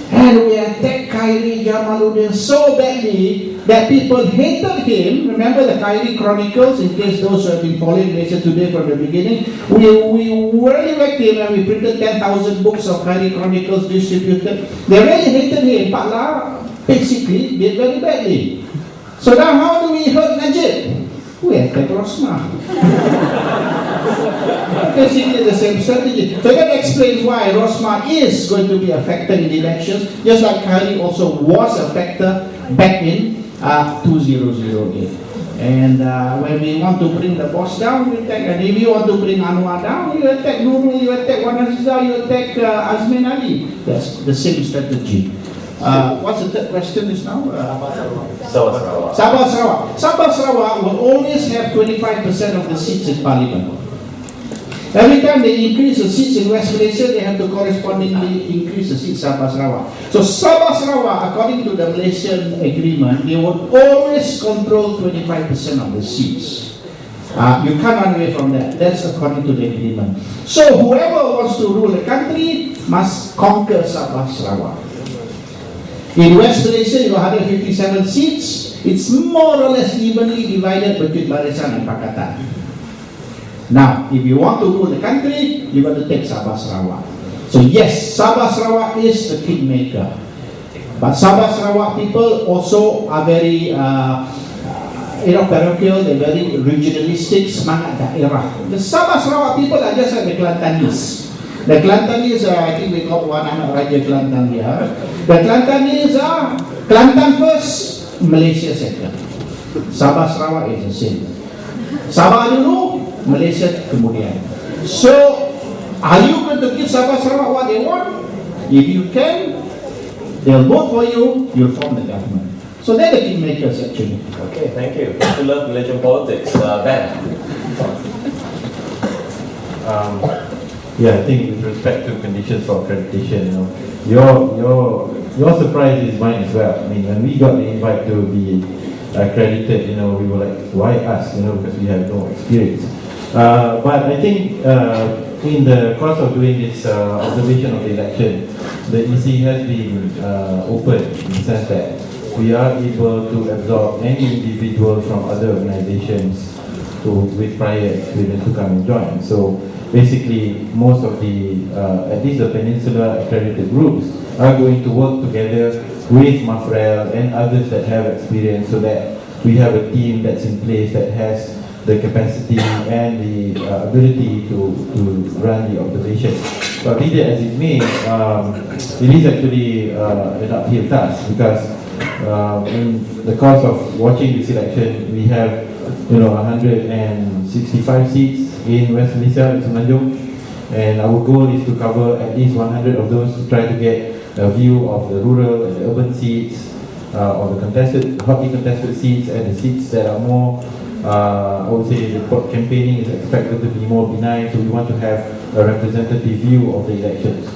[SPEAKER 2] And we attacked Khairi Jamaluddin so badly that people hated him. Remember the Khairi Chronicles, in case those who have been following Malaysia Today from the beginning. We really wrecked him and we printed 10,000 books of Khairi Chronicles distributed. They really hated him. Pakla basically did very badly. So now how do we hurt Najib? We attack Rosmah. Basically the same strategy. So that explains why Rosmah is going to be a factor in the elections, just like Khairi also was a factor back in 2008. And when we want to bring the boss down, we attack. And if you want to bring Anwar down, you attack Nurul, you attack Wan Azizah, you attack Azmin Ali. That's the same strategy. What's the third question is now? Sabah Sarawak. Sabah Sarawak will always have 25% of the seats in Parliament. Every time they increase the seats in West Malaysia, they have to correspondingly increase the seats in Sabah Sarawak. So Sabah Sarawak, according to the Malaysian agreement, they will always control 25% of the seats. You can't run away from that. That's according to the agreement. So whoever wants to rule the country must conquer Sabah Sarawak. In West Malaysia, you have 157 seats. It's more or less evenly divided between Barisan and Pakatan. Now, if you want to rule the country, you got to take Sabah Sarawak. So yes, Sabah Sarawak is the kingmaker. But Sabah Sarawak people also are very parochial, they're very regionalistic, semangat daerah. The Sabah Sarawak people are just like the Kelantanese. The Kelantanese, I think we got one anak Raja Kelantan here. The Kelantanese are Kelantan first, Malaysia second. Sabah Sarawak is the same. Sabah dulu, Malaysia kemudian. So, are you going to give Sabah Sarawak what they want? If you can, they'll vote for you, you'll form the government. So they're the kingmakers actually.
[SPEAKER 1] Okay, thank you. You love Malaysian politics. Ben.
[SPEAKER 4] Yeah, I think with respect to conditions for accreditation, your surprise is mine as well. I mean, when we got the invite to be accredited, we were like, why us? Because we have no experience. But I think in the course of doing this observation of the election, the EC has been open in the sense that we are able to absorb any individual from other organizations with prior experience to come and join. So basically, most of the, at least the Peninsula accredited groups are going to work together with Mafrel and others that have experience so that we have a team that's in place that has the capacity and the ability to run the observation. But be that as it may, it is actually an uphill task because in the course of watching this election, we have 165 seats in West Malaysia, Semenanjung, and our goal is to cover at least 100 of those to try to get a view of the rural and the urban seats, of the hotly contested seats, and the seats that are more, I would say the campaigning is expected to be more benign, so we want to have a representative view of the elections.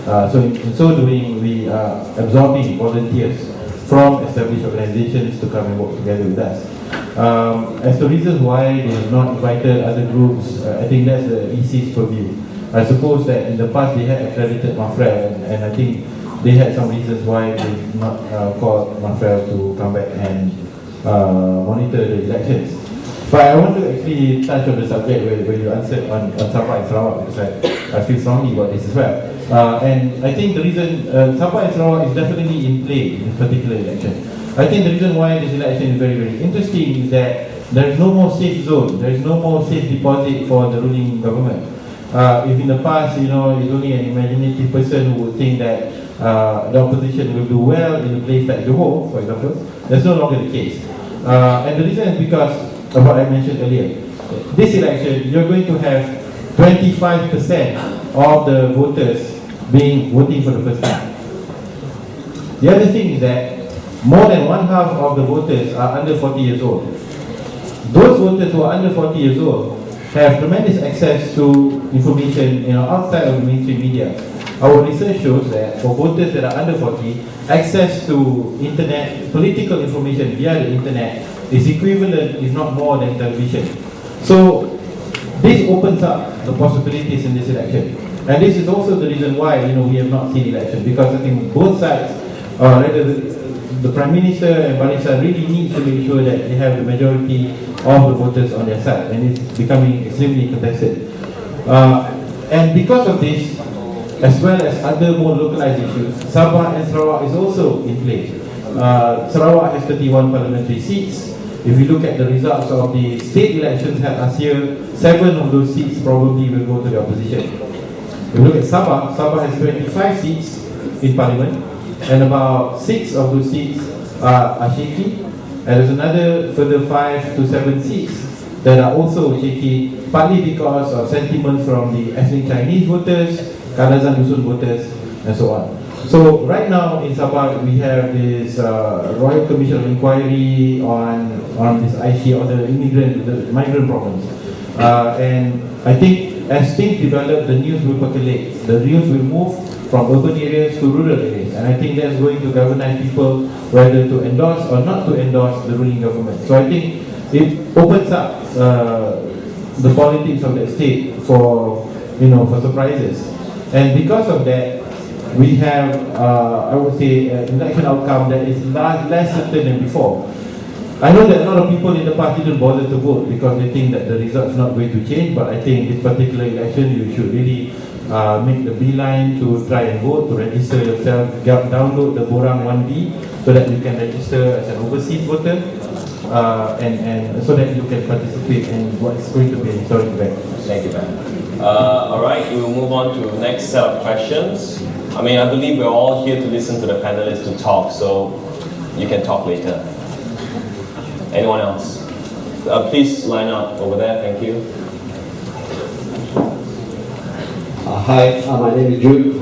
[SPEAKER 4] So in so doing, we are absorbing volunteers from established organizations to come and work together with us. As the reasons why they have not invited other groups, I think that's the EC's purview. I suppose that in the past they had accredited Mafrel, and I think they had some reasons why they did not call Mafrel to come back and monitor the elections. But I want to actually touch on the subject where you answered on Sabah and Sarawak, because I feel strongly about this as well. And I think the reason Sabah and Sarawak is definitely in play in this particular election. I think the reason why this election is very, very interesting is that there is no more safe zone, there is no more safe deposit for the ruling government. If in the past, it's only an imaginative person who would think that the opposition will do well in a place like Johor, for example, that's no longer the case. And the reason is because of what I mentioned earlier. This election, you're going to have 25% of the voters voting for the first time. The other thing is that more than one half of the voters are under 40 years old. Those voters who are under 40 years old have tremendous access to information outside of the mainstream media. Our research shows that for voters that are under 40, access to internet, political information via the internet is equivalent, if not more, than television. So this opens up the possibilities in this election. And this is also the reason why we have not seen election, because I think both sides, the Prime Minister and Barisan really need to make sure that they have the majority of the voters on their side, and it's becoming extremely contested. And because of this, as well as other more localized issues, Sabah and Sarawak is also in play. Sarawak has 31 parliamentary seats. If we look at the results of the state elections held last year, 7 of those seats probably will go to the opposition. If we look at Sabah, Sabah has 25 seats in parliament, and about 6 of those seats are shaky, and there's another further 5 to 7 seats that are also shaky, partly because of sentiments from the ethnic Chinese voters, Kadazan Dusun voters, and so on. So right now in Sabah, we have this Royal Commission of Inquiry on this IC, on the migrant problems. And I think as things develop, the news will percolate. The news will move from urban areas to rural areas. And I think that's going to galvanize people whether to endorse or not to endorse the ruling government. So I think it opens up the politics of the state for surprises. And because of that, we have, I would say, an election outcome that is less certain than before. I know that a lot of people in the party didn't bother to vote because they think that the result's not going to change, but I think this particular election, you should really make the beeline to try and vote, to register yourself, download the Borang 1B so that you can register as an overseas voter, and so that you can participate in what's going to be a historic event.
[SPEAKER 1] Thank you, Ben. All right, we will move on to the next set of questions. I believe we're all here to listen to the panelists to talk, so you can talk later. Anyone else? Please line up over there, thank you.
[SPEAKER 8] Hi, my name is Jude.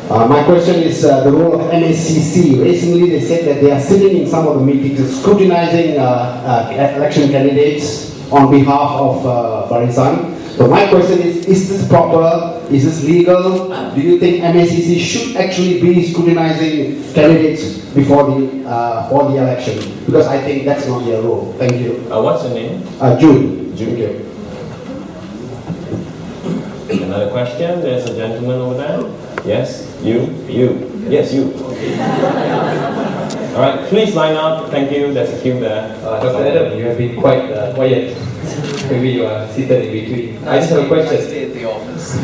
[SPEAKER 8] My question is the role of NSCC. Recently they said that they are sitting in some of the meetings scrutinizing election candidates on behalf of Barisan. So my question is this proper? Is this legal? Do you think MACC should actually be scrutinizing candidates before for the election? Because I think that's not their role. Thank you.
[SPEAKER 1] What's your name?
[SPEAKER 8] Jude.
[SPEAKER 1] Jude.
[SPEAKER 8] Okay.
[SPEAKER 1] Another question? There's a gentleman over there. Yes, you. Yes, you. All right, please line up. Thank you. There's a queue there.
[SPEAKER 11] Dr. Adam, you have been quite quiet. Maybe you are seated in between. I just have a question.
[SPEAKER 3] I stay at the office.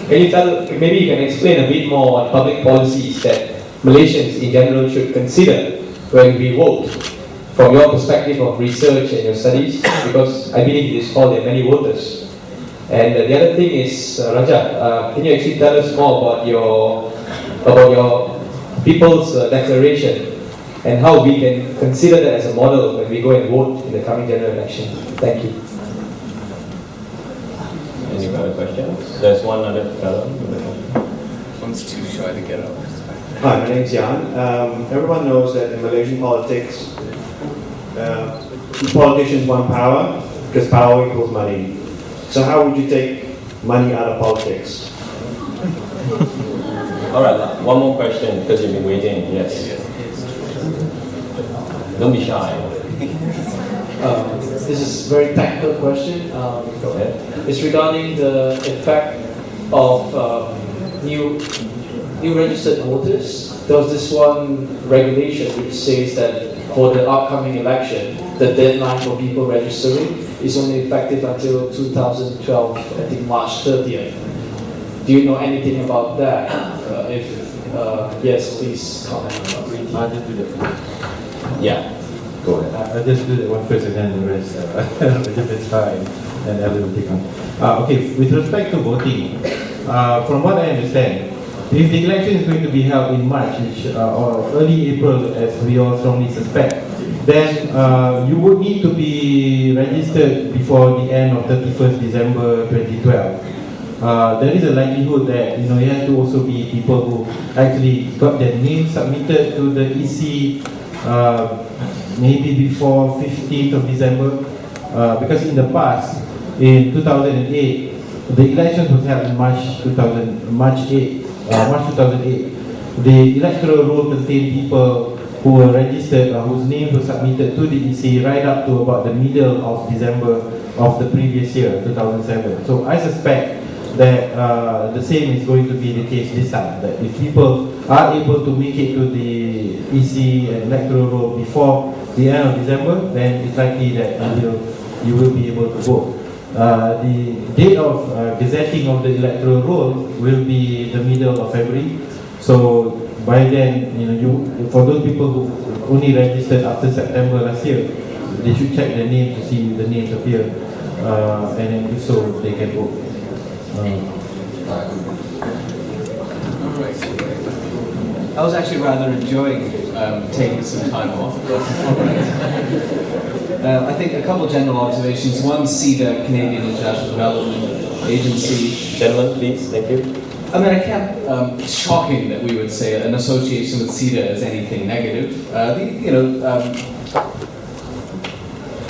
[SPEAKER 11] Can you maybe you can explain a bit more on public policies that Malaysians in general should consider when we vote, from your perspective of research and your studies, because I believe it is called there are many voters. And the other thing is, Raja, can you actually tell us more about your People's Declaration and how we can consider that as a model when we go and vote in the coming general election? Thank you.
[SPEAKER 1] Any other questions? There's one other fellow.
[SPEAKER 3] One's too shy to get up.
[SPEAKER 12] Hi, my name's Jan. Everyone knows that in Malaysian politics, politicians want power because power equals money. So how would you take money out of politics?
[SPEAKER 1] All right, one more question because you've been waiting. Yes. Don't be shy.
[SPEAKER 13] This is a very technical question.
[SPEAKER 1] Go ahead.
[SPEAKER 13] It's regarding the effect of new registered voters. There was this one regulation which says that for the upcoming election, the deadline for people registering is only effective until 2012, I think March 30th. Do you know anything about that? If yes, please comment on that.
[SPEAKER 4] I'll just do that.
[SPEAKER 1] Yeah. Go ahead.
[SPEAKER 4] I'll just do that one first and then the rest. If it's fine, and Ellen will take on. Okay, with respect to voting, from what I understand, if the election is going to be held in March or early April, as we all strongly suspect, then you would need to be registered before the end of 31st December 2012. There is a likelihood that you have to also be people who actually got their names submitted to the EC maybe before 15th of December, because in the past, in 2008, the elections was held in March 2008. The electoral roll contained people who were registered or whose names were submitted to the EC right up to about the middle of December of the previous year, 2007. So I suspect that the same is going to be the case this time, that if people are able to make it to the EC and electoral roll before the end of December, then it's likely that you will be able to vote. The date of gazetting of the electoral roll will be the middle of February. So by then, for those people who only registered after September last year, they should check their names to see the names appear, and then if so, they can vote.
[SPEAKER 3] I was actually rather enjoying taking some time off. I think a couple of general observations. One, CEDA, Canadian International Development Agency.
[SPEAKER 1] Gentlemen, please, thank you.
[SPEAKER 3] I mean, I can't, it's shocking that we would say an association with CEDA is anything negative.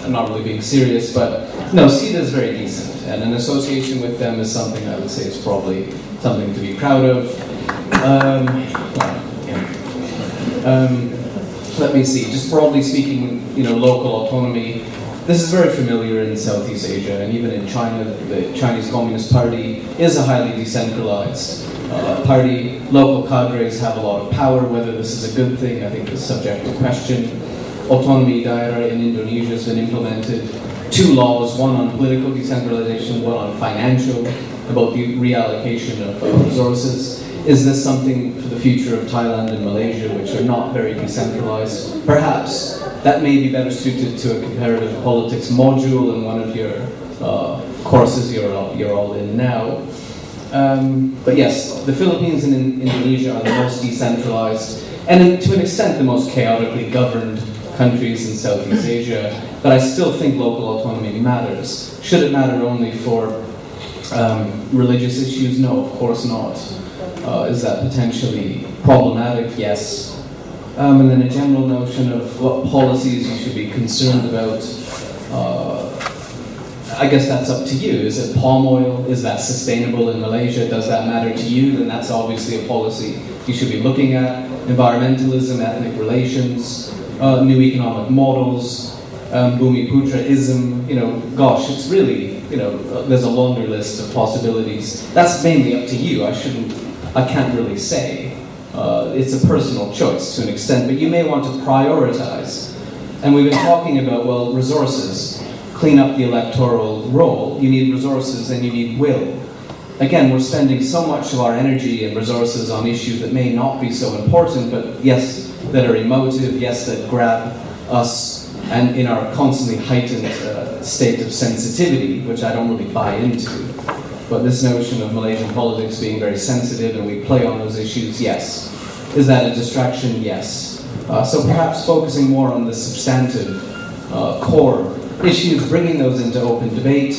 [SPEAKER 3] I'm not really being serious, but no, CEDA is very decent. And an association with them is something I would say is probably something to be proud of. Let me see, just broadly speaking, local autonomy. This is very familiar in Southeast Asia, and even in China, the Chinese Communist Party is a highly decentralized party. Local cadres have a lot of power. Whether this is a good thing, I think is subject to question. Autonomy daerah in Indonesia has been implemented. 2 laws, one on political decentralization, one on financial, about the reallocation of resources. Is this something for the future of Thailand and Malaysia, which are not very decentralized? Perhaps that may be better suited to a comparative politics module in one of your courses you're all in now. But yes, the Philippines and Indonesia are the most decentralized, and to an extent the most chaotically governed countries in Southeast Asia. But I still think local autonomy matters. Should it matter only for religious issues? No, of course not. Is that potentially problematic? Yes. And then a general notion of what policies you should be concerned about. I guess that's up to you. Is it palm oil? Is that sustainable in Malaysia? Does that matter to you? Then that's obviously a policy you should be looking at. Environmentalism, ethnic relations, new economic models, Bumiputraism, gosh, it's really, there's a longer list of possibilities. That's mainly up to you. I can't really say. It's a personal choice to an extent, but you may want to prioritize. And we've been talking about, well, resources. Clean up the electoral roll. You need resources and you need will. Again, we're spending so much of our energy and resources on issues that may not be so important, but yes, that are emotive, yes, that grab us, and in our constantly heightened state of sensitivity, which I don't really buy into. But this notion of Malaysian politics being very sensitive and we play on those issues, yes. Is that a distraction? Yes. So perhaps focusing more on the substantive core issues, bringing those into open debate.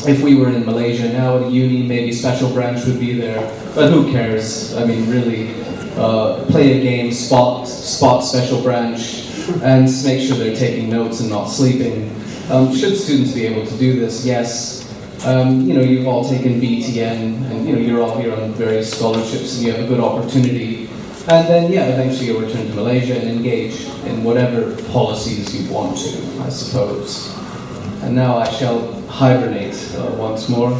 [SPEAKER 3] If we were in Malaysia now at a uni, maybe special branch would be there, but who cares? I mean, really, play a game, spot special branch, and make sure they're taking notes and not sleeping. Should students be able to do this? Yes. You've all taken BTN, and you're all here on various scholarships, and you have a good opportunity. And then, eventually you'll return to Malaysia and engage in whatever policies you want to, I suppose. And now I shall hibernate once more.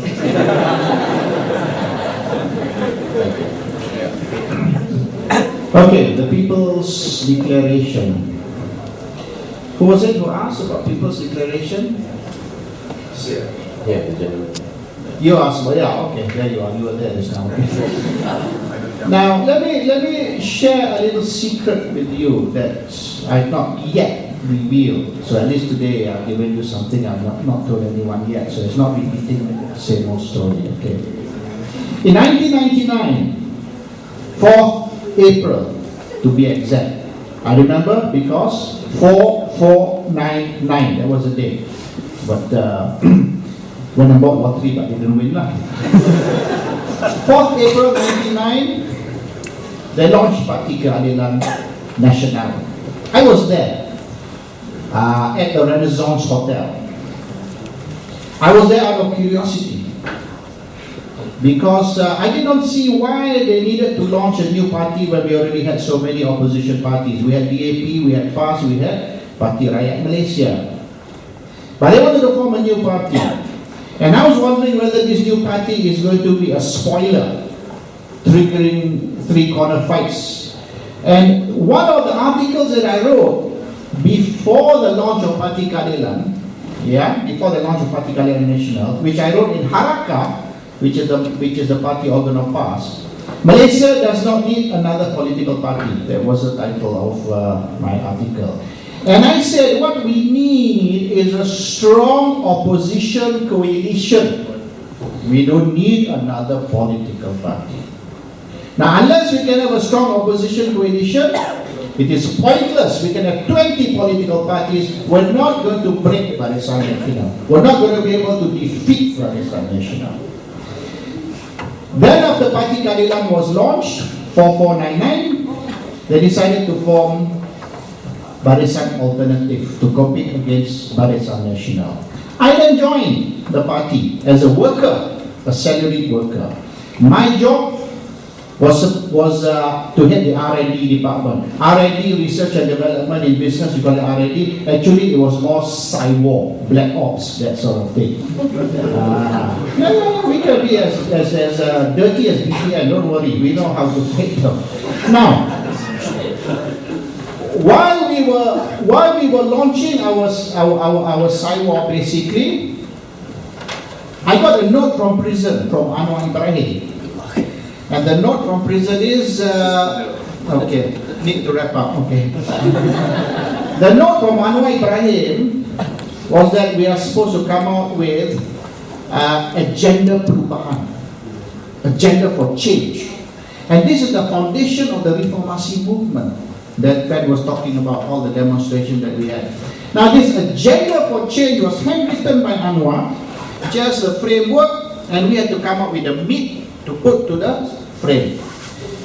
[SPEAKER 2] Okay, the People's Declaration. Who was it who asked about People's Declaration?
[SPEAKER 4] Yeah, the general.
[SPEAKER 2] You asked, okay, there you are, you were there just now. Okay. Now, let me share a little secret with you that I've not yet revealed. So at least today I've given you something I've not told anyone yet, so it's not repeating the same old story, okay? In 1999, 4th April, to be exact. I remember because 4499, that was the day. But when I bought lottery, but I didn't win lah. 4th April 1999, they launched Parti Keadilan Nasional. I was there at the Renaissance Hotel. I was there out of curiosity because I did not see why they needed to launch a new party when we already had so many opposition parties. We had DAP, we had PAS, we had Parti Rakyat Malaysia. But they wanted to form a new party. And I was wondering whether this new party is going to be a spoiler, triggering three-corner fights. And one of the articles that I wrote before the launch of Parti Keadilan, before the launch of Parti Keadilan Nasional, which I wrote in Haraka, which is the party organ of PAS. Malaysia does not need another political party. That was the title of my article. And I said what we need is a strong opposition coalition. We don't need another political party. Now, unless we can have a strong opposition coalition, it is pointless. We can have 20 political parties. We're not going to break Barisan Nasional. We're not going to be able to defeat Barisan Nasional. Then after Parti Keadilan was launched, 4499, they decided to form Barisan Alternative to compete against Barisan Nasional. I then joined the party as a worker, a salaried worker. My job was to head the R&D department. R&D, Research and Development in business, you call it R&D. Actually, it was more cyber, black ops, that sort of thing. We can be as dirty as BTN, don't worry, we know how to take them. Now, while we were launching our cyber, basically, I got a note from prison from Anwar Ibrahim. And the note from prison is, okay, need to wrap up, okay. The note from Anwar Ibrahim was that we are supposed to come out with agenda perubahan, agenda for change. And this is the foundation of the reformasi movement that Pat was talking about, all the demonstrations that we had. Now this agenda for change was handwritten by Anwar, just a framework, and we had to come up with a meat to put to the frame.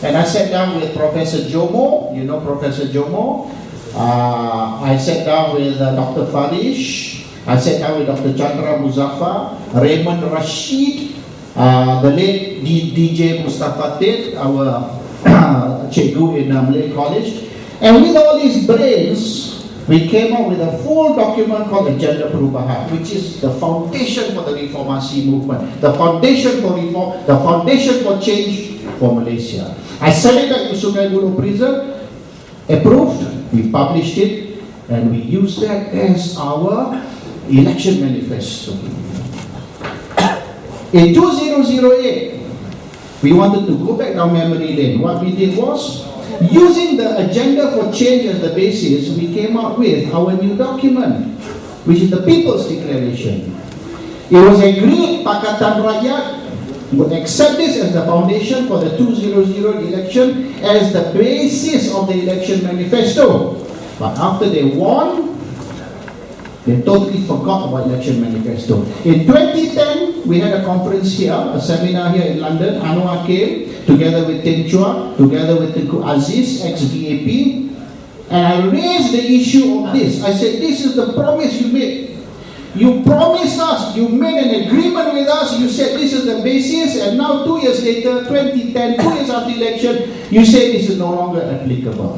[SPEAKER 2] And I sat down with Professor Jomo, you know Professor Jomo. I sat down with Dr. Farish. I sat down with Dr. Chandra Muzaffar, Raymond Rashid, the late DJ Mustafa Ted, our cikgu in Malay College. And with all these brains, we came up with a full document called Agenda Perubahan, which is the foundation for the reformasi movement, the foundation for reform, the foundation for change for Malaysia. I sent it back to Sungai Buloh prison, approved, we published it, and we used that as our election manifesto. In 2008, we wanted to go back down memory lane. What we did was, using the agenda for change as the basis, we came up with our new document, which is the People's Declaration. It was agreed Pakatan Rakyat would accept this as the foundation for the 2000 election as the basis of the election manifesto. But after they won, they totally forgot about election manifesto. In 2010, we had a conference here, a seminar here in London. Anwar came, together with Tin Chua, together with Tengku Aziz, ex-DAP, and I raised the issue of this. I said, this is the promise you made. You promised us, you made an agreement with us, you said this is the basis, and now 2 years later, 2010, 2 years after the election, you say this is no longer applicable.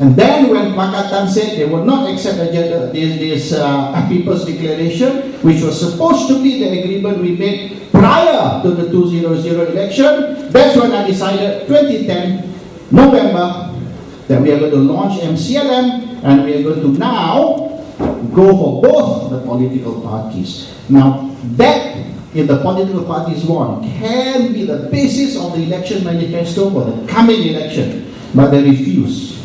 [SPEAKER 2] And then when Pakatan said they would not accept this People's Declaration, which was supposed to be the agreement we made prior to the 2000 election, that's when I decided, 2010, November, that we are going to launch MCLM, and we are going to now go for both the political parties. Now, that, if the political parties want, can be the basis of the election manifesto for the coming election, but they refuse.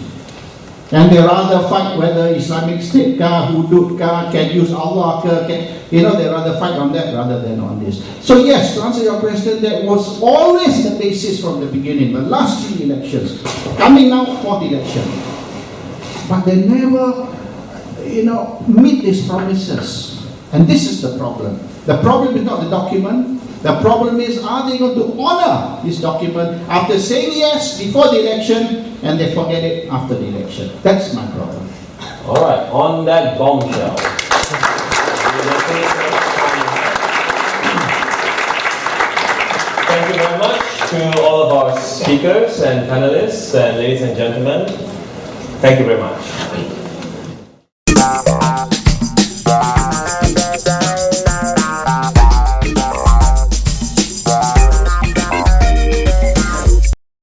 [SPEAKER 2] And they rather fight whether Islamic State ka, Hudud ka, can use Allah ka, they rather fight on that rather than on this. So yes, to answer your question, that was always the basis from the beginning, the last 3 elections, coming now 4th election. But they never, meet these promises. And this is the problem. The problem is not the document. The problem is, are they going to honor this document after saying yes before the election and they forget it after the election? That's my problem.
[SPEAKER 1] All right, on that bombshell. Thank you very much to all of our speakers and panelists and ladies and gentlemen. Thank you very much.